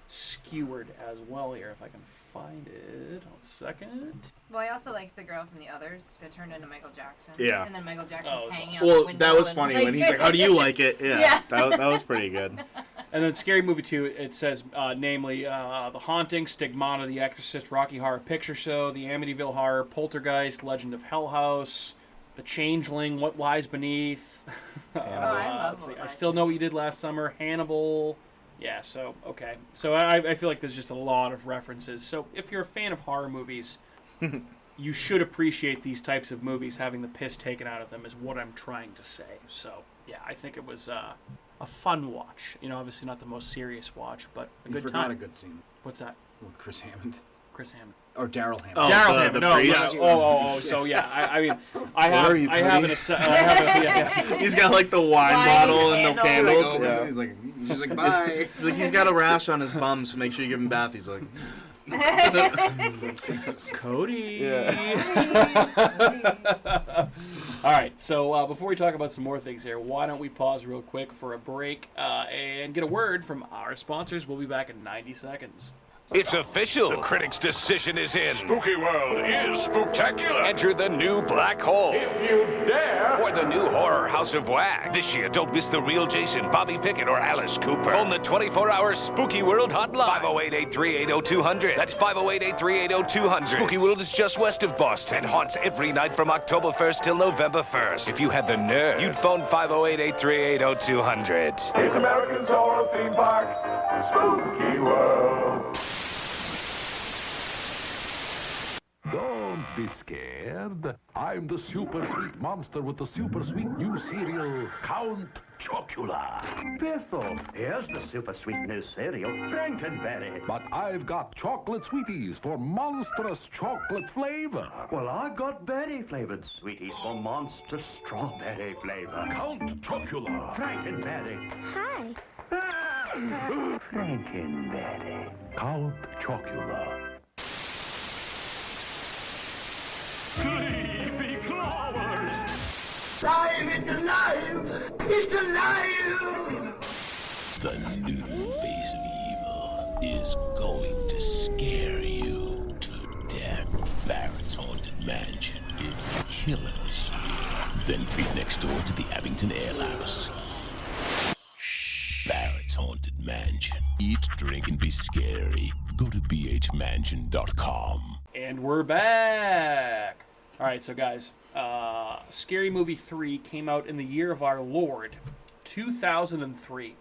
skewered as well here, if I can find it. 1 second. Well, I also liked the girl from The Others that turned into Michael Jackson. Yeah. And then Michael Jackson's Oh, hanging out the Well, window that was and, funny like, when he's like, "How do you like it?" Yeah, Yeah. That was pretty good. And then Scary Movie 2, it says, namely, The Haunting, Stigmata, The Exorcist, Rocky Horror Picture Show, The Amityville Horror, Poltergeist, Legend of Hell House, The Changeling, What Lies Beneath. I love let's What see, I Lies Still Know What You Did Last Summer, Hannibal. Yeah, so, okay. So I feel like there's just a lot of references. So if you're a fan of horror movies, you should appreciate these types of movies having the piss taken out of them, is what I'm trying to say. So, yeah, I think it was a fun watch. You know, obviously not the most serious watch, but a You good forgot time. a good scene What's that? with Chris Hammond. Chris Hammond. Or Daryl Hammond. Oh, Daryl the Hammond. No, priest? yeah. So yeah, I mean, I Where have, are you, I have buddy? yeah. He's got like the wine Wine bottle and the candles. candles. Yeah. He's like, bye. He's like, he's got a rash on his bum, so make sure you give him a bath. He's like, Cody. Yeah. All right, so before we talk about some more things here, why don't we pause real quick for a break and get a word from our sponsors. We'll be back in 90 seconds. It's official. The critics' decision is in. Spooky World is spooktacular. Enter the new Black Hole. If you dare. Or the new horror House of Wax. This year, don't miss the real Jason, Bobby Pickett, or Alice Cooper. Phone the 24-hour Spooky World hotline. 508-838-0200. That's 508-838-0200. Spooky World is just west of Boston and haunts every night from October 1st till November 1st. If you had the nerve, you'd phone 508-838-0200. It's American Horror Theme Park, Spooky World. Don't be scared. I'm the super sweet monster with the super sweet new cereal, Count Chocula. Biffle, here's the super sweet new cereal, Frankenberry. But I've got chocolate sweeties for monstrous chocolate flavor. Well, I got berry-flavored sweeties for monster strawberry flavor. Count Chocula. Frankenberry. Hi. Frankenberry. Count Chocula. Sleepy Clovers. Alive! It's alive! It's alive! The new face of evil is going to scare you to death. Barrett's Haunted Mansion. It's killer this year. Then be next door to the Abington Ale House. Barrett's Haunted Mansion. Eat, drink, and be scary. Go to bhmansion.com. And we're back. All right, so guys, Scary Movie 3 came out in the year of our Lord, 2003,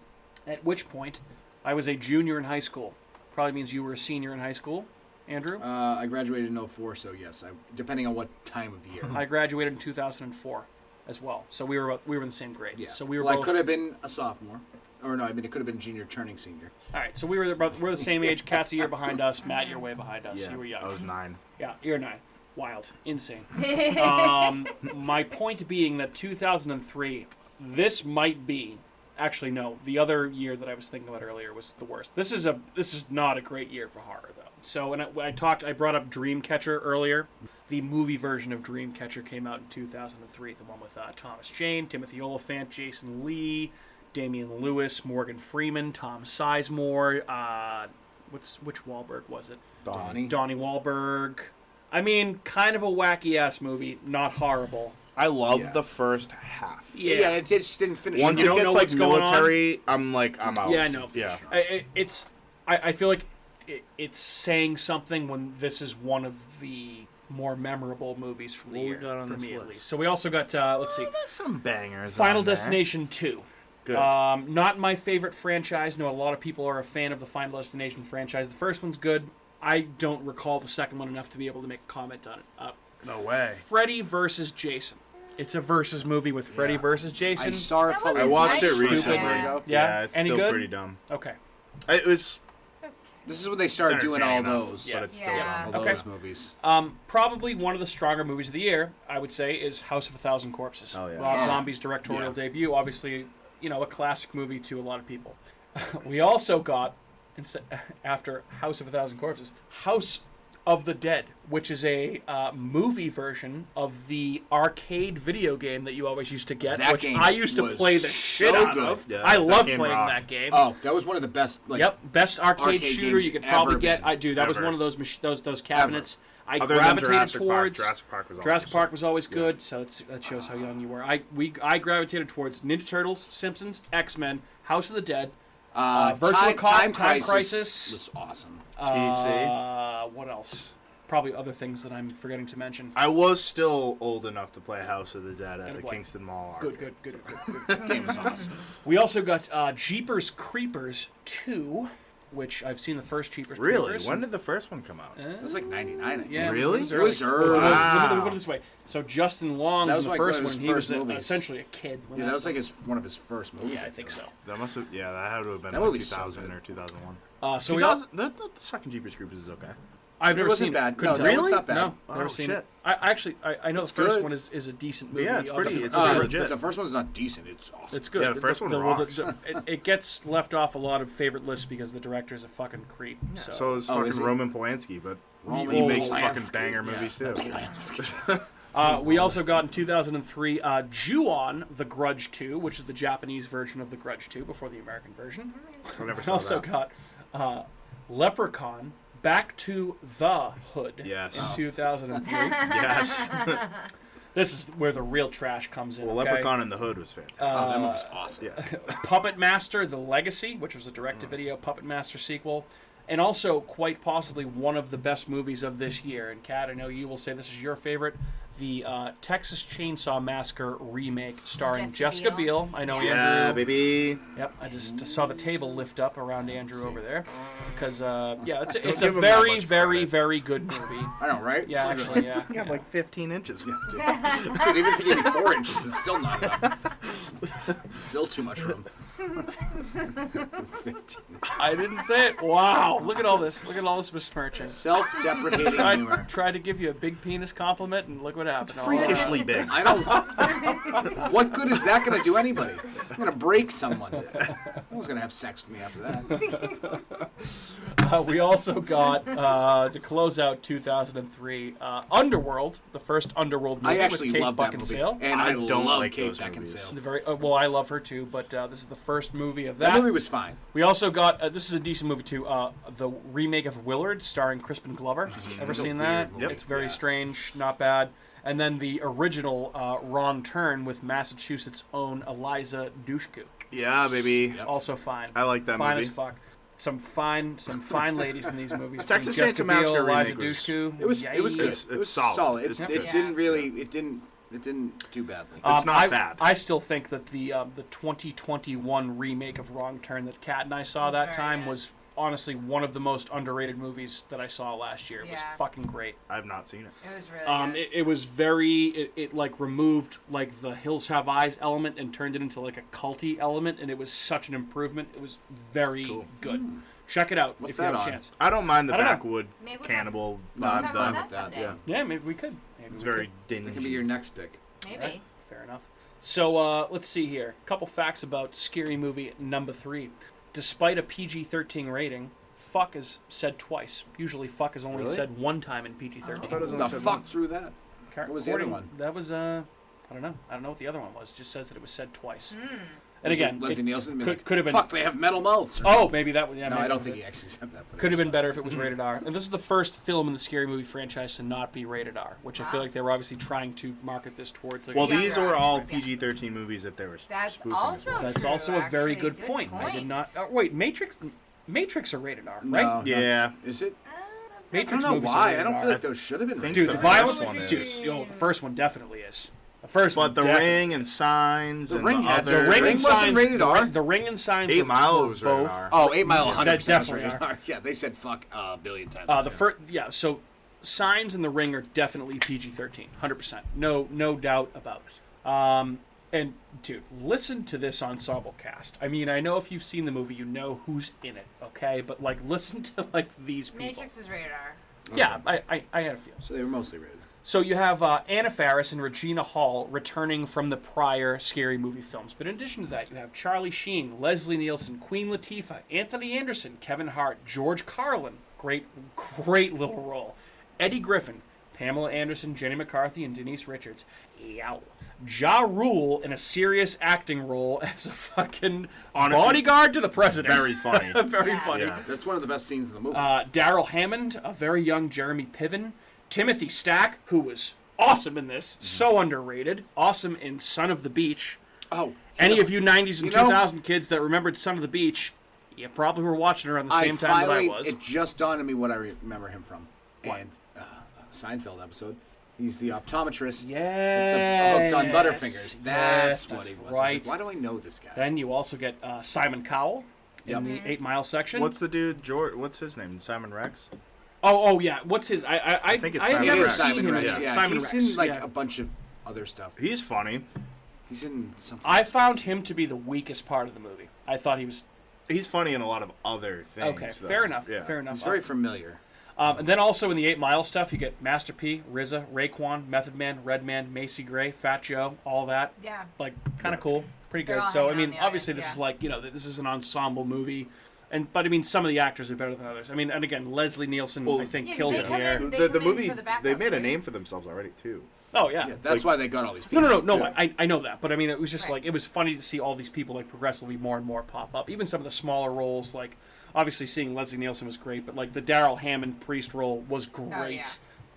at which point I was a junior in high school. Probably means you were a senior in high school, Andrew? I graduated in 04, so yes, depending on what time of year. I graduated in 2004 as well, so we were in the same grade. Yeah. So we were well, both... I could have been a sophomore. Or no, I mean, it could have been junior turning senior. All right, so we're the same age. Kat's a year behind us. Matt, you're way behind us. Yeah, You were young. I was 9. Yeah, you're 9. Wild. Insane. My point being that 2003, this might be... Actually, no. The other year that I was thinking about earlier was the worst. This is not a great year for horror, though. So when I brought up Dreamcatcher earlier. The movie version of Dreamcatcher came out in 2003. The one with Thomas Jane, Timothy Olyphant, Jason Lee... Damian Lewis, Morgan Freeman, Tom Sizemore, which Wahlberg was it? Donnie Wahlberg. I mean, kind of a wacky-ass movie, not horrible. I love the first half. Yeah, it just didn't finish. Once You it don't know gets what's like going military, I'm out. Yeah, I know. Yeah. Sure. I feel like it's saying something when this is one of the more memorable movies from the What we year, got on for this me at list? least. So we also got, let's see, There's some bangers. Final on there. Destination 2. Good. Not my favorite franchise. No, a lot of people are a fan of the Final Destination franchise. The first one's good. I don't recall the second one enough to be able to make a comment on it. No way. Freddy versus Jason. It's a versus movie with Freddy versus Jason. I saw it. That Probably I watched it nice. recently. Yeah. Yeah? It's Any still good? pretty dumb. Okay. It was. This is when they started doing all entertaining those. Yeah. But it's still Yeah. dumb. All Okay. those movies. Probably one of the stronger movies of the year, I would say, is House of a Thousand Corpses. Oh, yeah. Rob Yeah. Zombie's directorial Yeah. debut. Obviously, a classic movie to a lot of people. We also got, after House of a Thousand Corpses, House of the Dead, which is a movie version of the arcade video game that you always used to get, That which game I used to was play the shit so out good. of. Yeah, I that love game playing rocked. that game. Oh, that was one of the best. Yep, best arcade arcade shooter games you could probably ever get. been. I do. That was Ever. one of those those cabinets. I Other than gravitated Jurassic Park. towards. Jurassic Park was Jurassic awesome. Park was always good, so that shows how young you were. I gravitated towards Ninja Turtles, Simpsons, X-Men, House of the Dead, Virtual Cop, Time Time Crisis Crisis. was awesome. What else? Probably other things that I'm forgetting to mention. I was still old enough to play House of the Dead at the Attaboy. Kingston Mall. Good. That game was awesome. We also got Jeepers Creepers 2, which I've seen the first Jeepers Really? Creepers. When did the first one come out? It was like 99, I think. Yeah, Really? It was It was early. Let me put it this way. So Justin Long That was was the like first one of one. his He was first movies. essentially a kid. When Yeah, that was like one of his first movies. Yeah, I think so. That must have. Yeah, that had to have been That like movie's so 2000 good. or 2001. So we all, the second Jeepers Creepers is okay. I've never wasn't seen bad. it. Couldn't No, tell. really? It's not bad. No, Oh, never seen shit. it. I know It's the first good. one is a decent movie. Yeah, it's pretty- it's Obviously. legit. But the first one's not decent. It's awesome. It's good. Yeah, the first one rocks. It gets left off a lot of favorite lists because the director's a fucking creep. So is Oh, fucking is he? Roman Polanski, but Roman he makes Polanski. fucking banger movies too. We also got in 2003 Ju-on, The Grudge 2, which is the Japanese version of The Grudge 2 before the American version. I never We saw also that. got Leprechaun, Back to the Hood Yes. in 2003. Yes. This is where the real trash comes in. Well, okay? Leprechaun in the Hood was fantastic. That movie's awesome. Yeah. Puppet Master, The Legacy, which was a direct-to-video Puppet Master sequel, and also quite possibly one of the best movies of this year. And Kat, I know you will say this is your favorite, the Texas Chainsaw Massacre remake starring Jessica Biel. I know Yeah, Andrew. baby. Yep, I just saw the table lift up around Andrew over there because it's a give him that very, much very, credit. very good movie. I know, right? Yeah, actually, yeah. He got like 15 inches. Dude, even if you gave me 4 inches, it's still not enough. Still too much room. 15. I didn't say it. Wow, look at all this. Look at all this besmirching. Self-deprecating humor. Tried to give you a big penis compliment, and look what happened. Freakishly big. I don't. What good is that going to do anybody? I'm going to break someone. No one's going to have sex with me after that. We also got, to close out 2003, Underworld, the first Underworld movie I actually with Kate love that movie, Beckinsale. and I don't love like Kate those movies. Beckinsale. Well, I love her too, but this is the first movie of That movie was fine. We also got, this is a decent movie too, the remake of Willard starring Crispin Glover. Ever seen that? movie. It's very Yeah. strange, not bad. And then the original Wrong Turn with Massachusetts' own Eliza Dushku. Yeah, baby. Also fine. I like that fine movie. as fuck. Some fine ladies in these movies. Texas Jessica Chainsaw Biel, Massacre Eliza remake was- Dushku. It was good. It's It was solid. It It's didn't really. It didn't do badly. It's not bad. I still think that the 2021 remake of Wrong Turn that Kat and I saw Was that very time good. was honestly one of the most underrated movies that I saw last year. It was Yeah. fucking great. I've not seen it. It was really good. It was very it like removed like the Hills Have Eyes element and turned it into like a culty element, and it was such an improvement. It was very good. Check it out What's if you that have a on? chance. I don't mind the I don't know. backwood Maybe we'll cannibal No, I'm vibe. fine though. with that. someday. Yeah, Yeah, maybe we could. Maybe It's we very could. dingy. that can be your next pick. Maybe. Fair enough. So let's see here. A couple facts about Scary Movie number 3. Despite a PG-13 rating, fuck is said twice. Usually fuck is only Really? said one time in PG-13. I thought it was The only said fuck once. through that? What was the other one? That was I don't know. I don't know what the other one was. It just says that it was said twice. Hmm. And Was it again, Leslie Nielsen been like, could have been. Fuck, they have metal mouths. Oh, maybe that was. Yeah, no, maybe I that don't was think it. he actually said that. But Could have been it's better if it was rated R. And this is the first film in the Scary Movie franchise to not be rated R, which I feel like they were obviously trying to market this towards. Like, Well, Yeah, these you're were right. all Yeah. PG-13 movies that they were That's spoofing as also well. that's true, also a very actually. good point. I did point. not. Wait, Matrix are rated R, No, right? no. Yeah. Is it? I Matrix don't know movies are why. I rated don't R. feel like those should have been. think Dude, the the first violence, one is. dude, the first one definitely is. The first But one The definitely- Ring and Signs The and Ring had other... The Ring and wasn't Signs, rated R? The Ring and Signs 8 were Mile were was rated both. R. Oh, 8 Mile, 100% was definitely rated are. R. Yeah, they said fuck a billion times. The first, so Signs and The Ring are definitely PG-13, 100%, no doubt about it. And dude, listen to this ensemble cast. I mean, I know if you've seen the movie, you know who's in it, okay? But like, listen to like these people. Matrix is rated R. Yeah, I had a feeling. So they were mostly rated. So you have Anna Faris and Regina Hall returning from the prior Scary Movie films. But in addition to that, you have Charlie Sheen, Leslie Nielsen, Queen Latifah, Anthony Anderson, Kevin Hart, George Carlin, great little role, Eddie Griffin, Pamela Anderson, Jenny McCarthy, and Denise Richards. Yow. Ja Rule in a serious acting role as a fucking Honestly, bodyguard to the president. Very funny. Very Yeah. funny. Yeah. That's one of the best scenes in the movie. Daryl Hammond, a very young Jeremy Piven, Timothy Stack, who was awesome in this, so underrated, awesome in Son of the Beach. Oh, Any of you 90s and you know- 2000 kids that remembered Son of the Beach, you probably were watching it around the same time that I was. It just dawned on me what I remember him from. What? And Seinfeld episode. He's the optometrist. Yeah, Hooked on Butterfingers. That's what he was. I was like, right. why do I know this guy? Then you also get Simon Cowell in the 8 Mile section. What's the dude, George? What's his name? Simon Rex? Oh yeah. What's his? I think it's I have Simon It never is Rex. seen Simon him Rex. in Yeah, Simon he's Rex. in like yeah. a bunch of other stuff. He's funny. He's in something. I found him to be the weakest part of the movie. I thought he was He's funny in a lot of other things. okay. though. Fair enough. Yeah. Fair enough. He's very familiar. And then also in the 8 Mile stuff, you get Master P, RZA, Raekwon, Method Man, Redman, Macy Gray, Fat Joe, all that. Yeah. Like, kind of cool. Pretty They're good. all So, I hanging out in mean, the obviously audience, this is like, this is an ensemble movie. But I mean, some of the actors are better than others. I mean, and again, Leslie Nielsen, I think, kills it here. The movie, they made a name for themselves already, too. Oh, yeah. That's why they got all these people. No. I know that. But I mean, it was just like, it was funny to see all these people like progressively more and more pop up. Even some of the smaller roles, like, obviously seeing Leslie Nielsen was great, but like the Daryl Hammond priest role was great. Oh, yeah.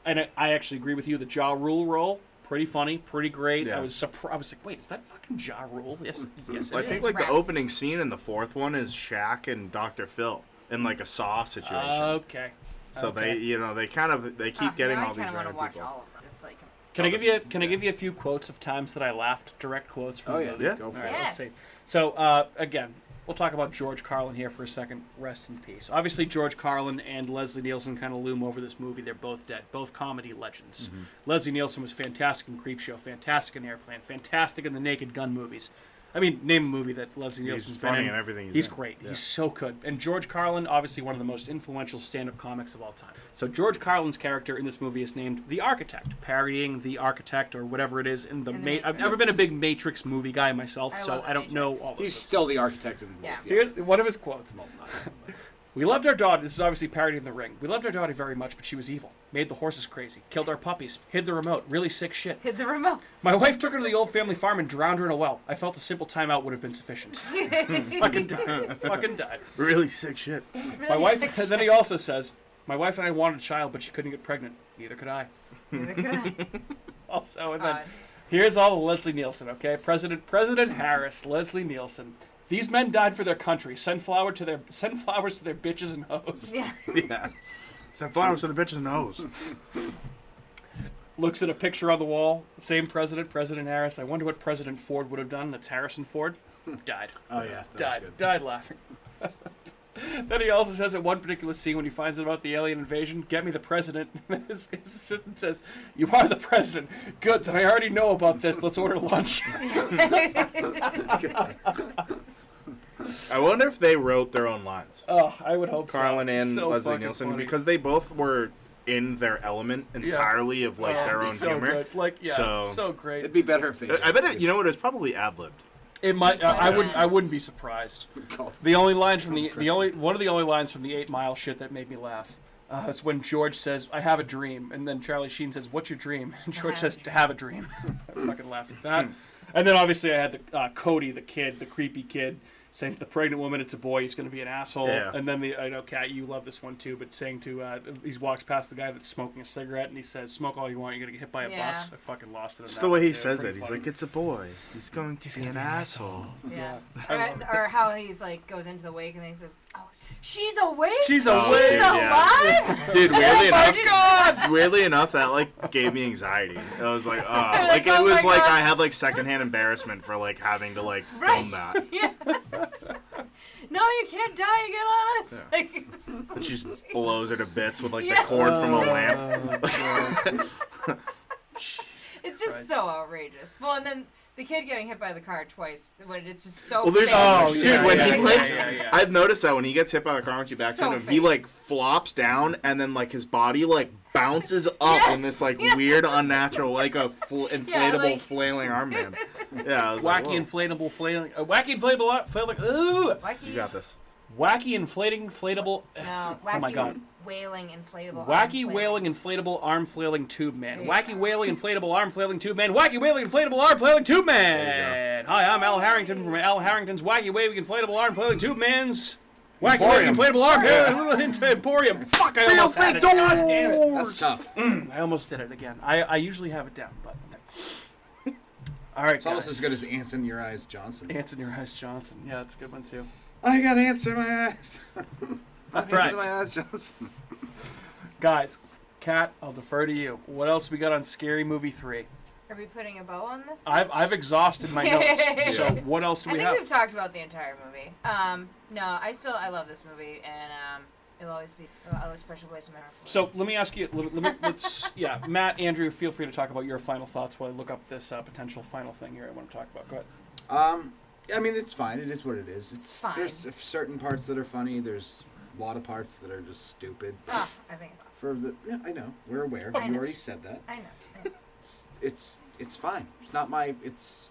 And I actually agree with you. The Ja Rule role, pretty funny, pretty great. Yeah. I was surprised. I was like, wait, is that fucking Ja Rule? Yes, yes, it I is. think like the opening scene in the 4th one is Shaq and Dr. Phil in like a Saw situation. Okay. So they keep getting all these random people. All of them. Just like, Can I give you a few quotes of times that I laughed? Direct quotes from the movie? Yeah. Go for All it. right, Yes. let's see. So again, we'll talk about George Carlin here for a second. Rest in peace. Obviously, George Carlin and Leslie Nielsen kind of loom over this movie. They're both dead. Both comedy legends. Leslie Nielsen was fantastic in Creepshow, fantastic in Airplane, fantastic in the Naked Gun movies. I mean, name a movie that Leslie Nielsen's been funny in. in everything He's in. great. Yeah. He's so good. And George Carlin, obviously one of the most influential stand-up comics of all time. So George Carlin's character in this movie is named The Architect, parodying The Architect or whatever it is in the Matrix. I've never been a big Matrix movie guy myself, I so love I don't know all He's this. still the architect in the movie. Yeah. Here's one of his quotes. We loved our daughter. This is obviously parodying The Ring. We loved our daughter very much, but she was evil. Made the horses crazy. Killed our puppies. Hid the remote. Really sick shit. hit the remote. My wife took her to the old family farm and drowned her in a well. I felt a simple timeout would have been sufficient. Fucking died. Fucking died. Really sick shit. My wife. And then he also says, "My wife and I wanted a child, but she couldn't get pregnant. Neither could I." Neither could I. Also, and then God. here's all of Leslie Nielsen. Okay, President Harris, Leslie Nielsen. These men died for their country. Send flowers to their bitches and hoes. Yeah. Yeah. Send flowers to the bitches and hoes. Looks at a picture on the wall. Same president, President Harris. I wonder what President Ford would have done. That's Harrison Ford. Died. Oh yeah, that was Died. good. Died laughing. Then he also says at one particular scene when he finds out about the alien invasion, "Get me the president." His assistant says, "You are the president. Good, then I already know about this. Let's order lunch." I wonder if they wrote their own lines. Oh, I would hope Carlin so. and So Leslie fucking Nielsen, funny. because they both were in their element entirely of like their own so humor. Good. Like, yeah, so great. It'd be better if they did. I bet it. You know what? It was probably ad-libbed. It might. I wouldn't be surprised. The only line from one of the only lines from the 8 Mile shit that made me laugh is when George says, "I have a dream," and then Charlie Sheen says, "What's your dream?" And George says, "To have a dream." I fucking laughed at that. And then obviously I had the Cody, the kid, the creepy kid, saying to the pregnant woman, "It's a boy. He's going to be an asshole." Yeah. And then I know, Kat, you love this one too, but saying to he walks past the guy that's smoking a cigarette and he says, "Smoke all you want. You're going to get hit by a bus." I fucking lost it. It's the way he says it. He's like, "It's a boy. He's going to be an asshole." Yeah. Or how he's like goes into the wake and then he says, "Oh, she's awake. She's awake. She's alive." Dude, weirdly enough, God! weirdly enough, that like gave me anxiety. I was like, Like, it oh was my like God. I had like secondhand embarrassment for like having to like film that. Yeah. No, you can't die again on us. Yeah. Like, this is And she just blows her to bits with like Yeah. the cord from a lamp. it's just so outrageous. Well, and then the kid getting hit by the car twice. When it's just so. Well, there's fake. dude, when he yeah, like, yeah. I've noticed that when he gets hit by the car when she backs So into him, he fake. like flops down and then like his body like bounces up in this like weird unnatural like a inflatable like- flailing arm man. Yeah, I was like, Wacky whoa. inflatable flailing. Wacky inflatable flailing. Ooh. Wacky. You got this. Wacky inflating inflatable. No, wacky Oh my God. wailing inflatable. Wacky arm wailing inflatable arm flailing tube man. There you Wacky wailing inflatable arm flailing tube man. Wacky wailing inflatable arm flailing tube man. Hi, I'm Al Harrington from Al Harrington's Wacky waving inflatable arm flailing tube man's. Wacky waving inflatable arm Emporium. Fuck, I almost had it. God damn it. That's tough. I almost did it again. I usually have it down, but. All right, It's almost guys. as good as Ants in Your Eyes Johnson. Ants in Your Eyes Johnson. Yeah, that's a good one too. I got ants in my eyes. That's Ants in my eyes, Johnson. Guys, Kat, I'll defer to you. What else we got on Scary Movie 3? Are we putting a bow on this? I've exhausted my notes. So what else do we I think have? we've talked about the entire movie. No, I love this movie, and it'll always be a special place in my heart. So let me ask you. Let's Matt, Andrew, feel free to talk about your final thoughts while I look up this potential final thing here I want to talk about. Go ahead. I mean, it's fine. It is what it is. Fine. There's certain parts that are funny. There's a lot of parts that are just stupid. Oh, I think it's awesome. Yeah, I know. We're aware. I You know. already said that. I know. It's fine. It's not my. It's.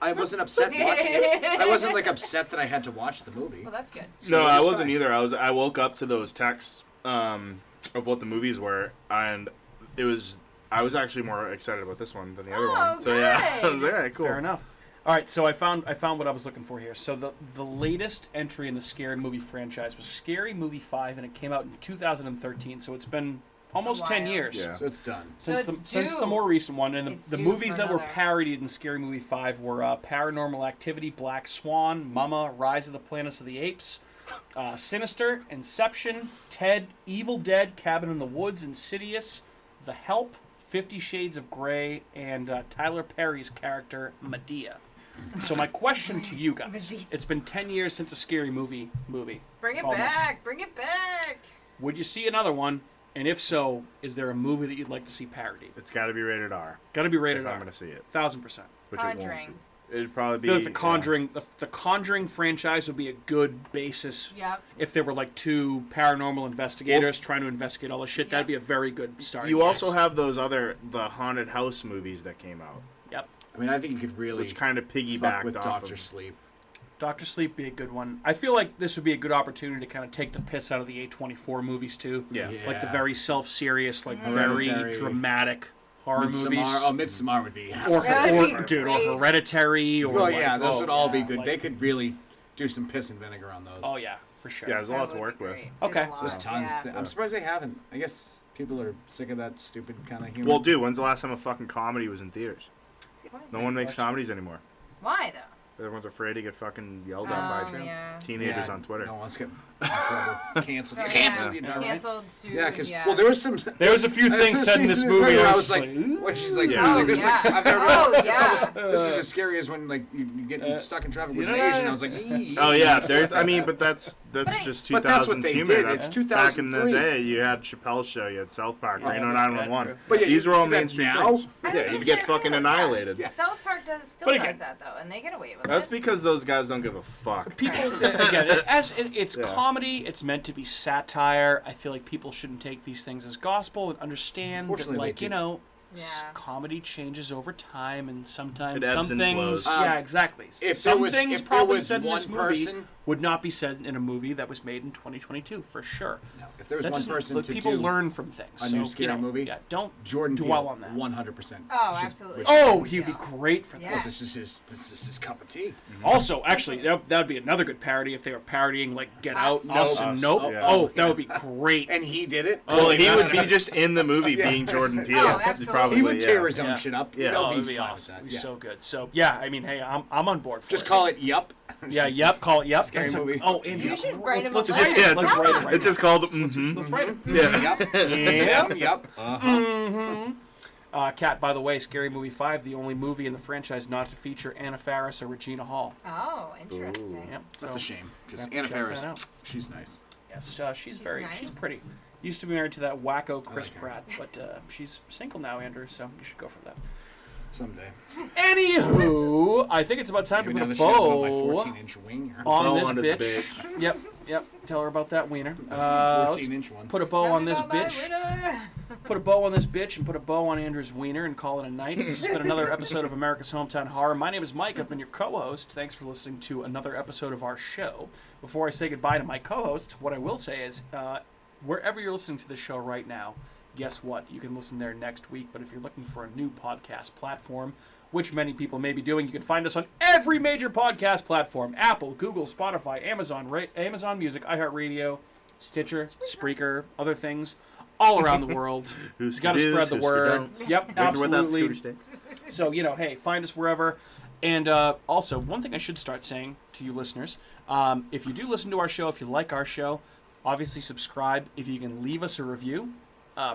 I wasn't upset watching it. I wasn't like upset that I had to watch the movie. Well, that's good. No, I wasn't fine. either. I woke up to those texts of what the movies were, and I was actually more excited about this one than the other one. So yeah, I was like, yeah, cool. Fair enough. All right, so I found what I was looking for here. So the latest entry in the Scary Movie franchise was Scary Movie 5, and it came out in 2013. So it's been almost 10 years. Yeah. So it's done. Since the more recent one, and the movies that were parodied in Scary Movie 5 were Paranormal Activity, Black Swan, Mama, Rise of the Planets of the Apes, Sinister, Inception, Ted, Evil Dead, Cabin in the Woods, Insidious, The Help, 50 Shades of Grey, and Tyler Perry's character Medea. So my question to you guys: it's been 10 years since a Scary Movie. Bring it Almost. back. Bring it back. Would you see another one? And if so, is there a movie that you'd like to see parodied? It's got to be rated R. Got to be rated if R. I'm going to see it. 1000%. Which Conjuring. it won't be. It'd probably be The Conjuring. The Conjuring franchise would be a good basis. Yep. If there were like two paranormal investigators trying to investigate all this shit, that'd be a very good start. You also have the haunted house movies that came out. Yep. I mean, I think you could really which kind of fuck piggybacked with off Doctor of Sleep. Dr. Sleep be a good one. I feel like this would be a good opportunity to kind of take the piss out of the A24 movies too. Yeah. Like the very self-serious, like Hereditary. very dramatic horror movies. Midsommar would be Or Hereditary. Or well, yeah, those would all be good. like- They could really do some piss and vinegar on those. Oh yeah, for sure. Yeah, there's a lot to work with. Okay. There's tons. Yeah. I'm surprised they haven't. I guess people are sick of that stupid kind of humor. Well, dude, when's the last time a fucking comedy was in theaters? That's a good point. No one makes comedies anymore. Why though? Everyone's afraid to get fucking yelled at by yeah. teenagers Yeah, on Twitter. No one's getting in trouble. Canceled. Oh, You're canceled. yeah. You know, right? Canceled, sued. Yeah, because yeah. well, there was some. There was a few things said in this movie. Where I I was was like, like, when she's like, Yeah. she's like, this, Yeah. like, I've never. Oh, it's yeah. almost, this is as scary as when like you get stuck in traffic with an Asian. I was like, Oh yeah, there's. I mean, but that's just 2000s But that's what they humor. did. That's It's back in the 2003. day. You had Chappelle's Show. You had South Park. Yeah, Reno yeah, 911. true. But yeah, These you were all do that mainstream now? things. I was Yeah, just you'd get gonna fucking say, like, annihilated. yeah. South Park still But does again- that though, and they get away with That's it. because those guys don't give a fuck. People again, it's Yeah. comedy. It's meant to be satire. I feel like people shouldn't take these things as gospel and understand that, Unfortunately, like they you do. know, Yeah. comedy changes over time, and sometimes It ebbs some and things. flows. Yeah, exactly. If Some there was- things if there probably was said in this one movie person- would not be said in a movie that was made in 2022 for sure. No, if there was That one just- person look, to people do learn from things. a so, new scary movie, Yeah, don't Jordan dwell Peele, on that. 100%. Oh, should- absolutely. Oh, he'd be Yeah. great for that. Yeah. Well, this is his cup of tea. Also, actually, that would be another good parody if they were parodying like Get Out, Us. Us, and Nope. Yeah. Oh, that would be great. And he did it. Well, he would be just in the movie Yeah. being Jordan Peele. Oh, absolutely. Probably, He would tear yeah. his own Yeah. shit up. Yeah. You know, Oh, he's it'd be fine awesome. with It'd that. be so good. So yeah, I mean, hey, I'm on board for Just it. call it Yup. Yeah, yep. Call it yep. Scary That's a- movie. Oh, and You should write him a let's letter. just- Yeah, let's write it right it's just called. Mm-hmm. Let's write it. Yeah. Yup. Kat, by the way, Scary Movie 5, the only movie in the franchise not to feature Anna Faris or Regina Hall. Oh, interesting. Yep. That's so- a shame because have to Anna check Faris, that out. she's nice. Yes, she's nice. she's pretty. Used to be married to that wacko Chris like her. Pratt, but she's single now, Andrew. So you should go for that. Someday. Anywho, I think it's about time Maybe to now put that a she has on my bow 14-inch wing. on Bow this under the bitch. Yep. Tell her about that wiener. 14-inch one. Put a bow Tell on me this about my bitch. winner. Put a bow on this bitch and put a bow on Andrew's wiener and call it a night. This has been another episode of America's Hometown Horror. My name is Mike. I've been your co-host. Thanks for listening to another episode of our show. Before I say goodbye to my co-host, what I will say is, wherever you're listening to this show right now, guess what? You can listen there next week. But if you're looking for a new podcast platform, which many people may be doing, you can find us on every major podcast platform: Apple, Google, Spotify, Amazon Music, iHeartRadio, Stitcher, Spreaker, other things, all around the world. You got to spread the word. Yep, absolutely. So, hey, find us wherever. And also, one thing I should start saying to you listeners, if you do listen to our show, if you like our show, obviously subscribe. If you can leave us a review,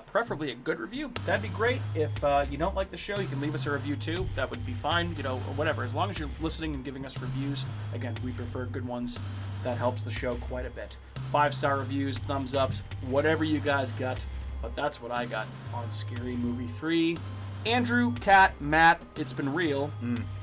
preferably a good review, that'd be great. If you don't like the show, you can leave us a review too. That would be fine, or whatever. As long as you're listening and giving us reviews, again, we prefer good ones. That helps the show quite a bit. 5-star reviews, thumbs ups, whatever you guys got. But that's what I got on Scary Movie 3, Andrew, Kat, Matt, it's been real.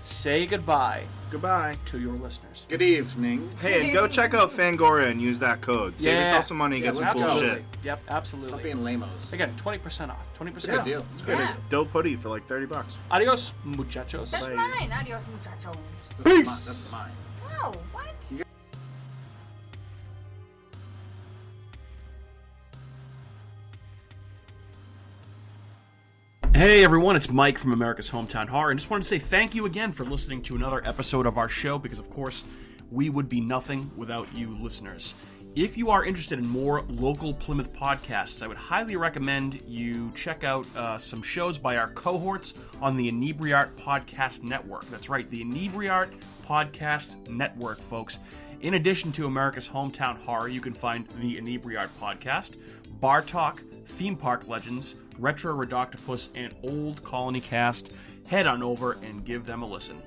Say goodbye. Goodbye to your listeners. Good evening. Hey, and go check out Fangoria and use that code. Save yourself some money and get some cool absolutely. shit. Yep, absolutely. Stop being lamos. Again, 20% off. 20% It's a good off. deal. It's good. A dope hoodie for like $30. Adios, muchachos. That's mine. Adios, muchachos. Peace. That's mine. No, what? Hey everyone, it's Mike from America's Hometown Horror, and just wanted to say thank you again for listening to another episode of our show, because of course, we would be nothing without you listeners. If you are interested in more local Plymouth podcasts, I would highly recommend you check out some shows by our cohorts on the Inebriart Podcast Network. That's right, the Inebriart Podcast Network, folks. In addition to America's Hometown Horror, you can find the Inebriart Podcast, Bar Talk, Theme Park Legends, Retro Redoctopus, and Old Colony Cast. Head on over and give them a listen.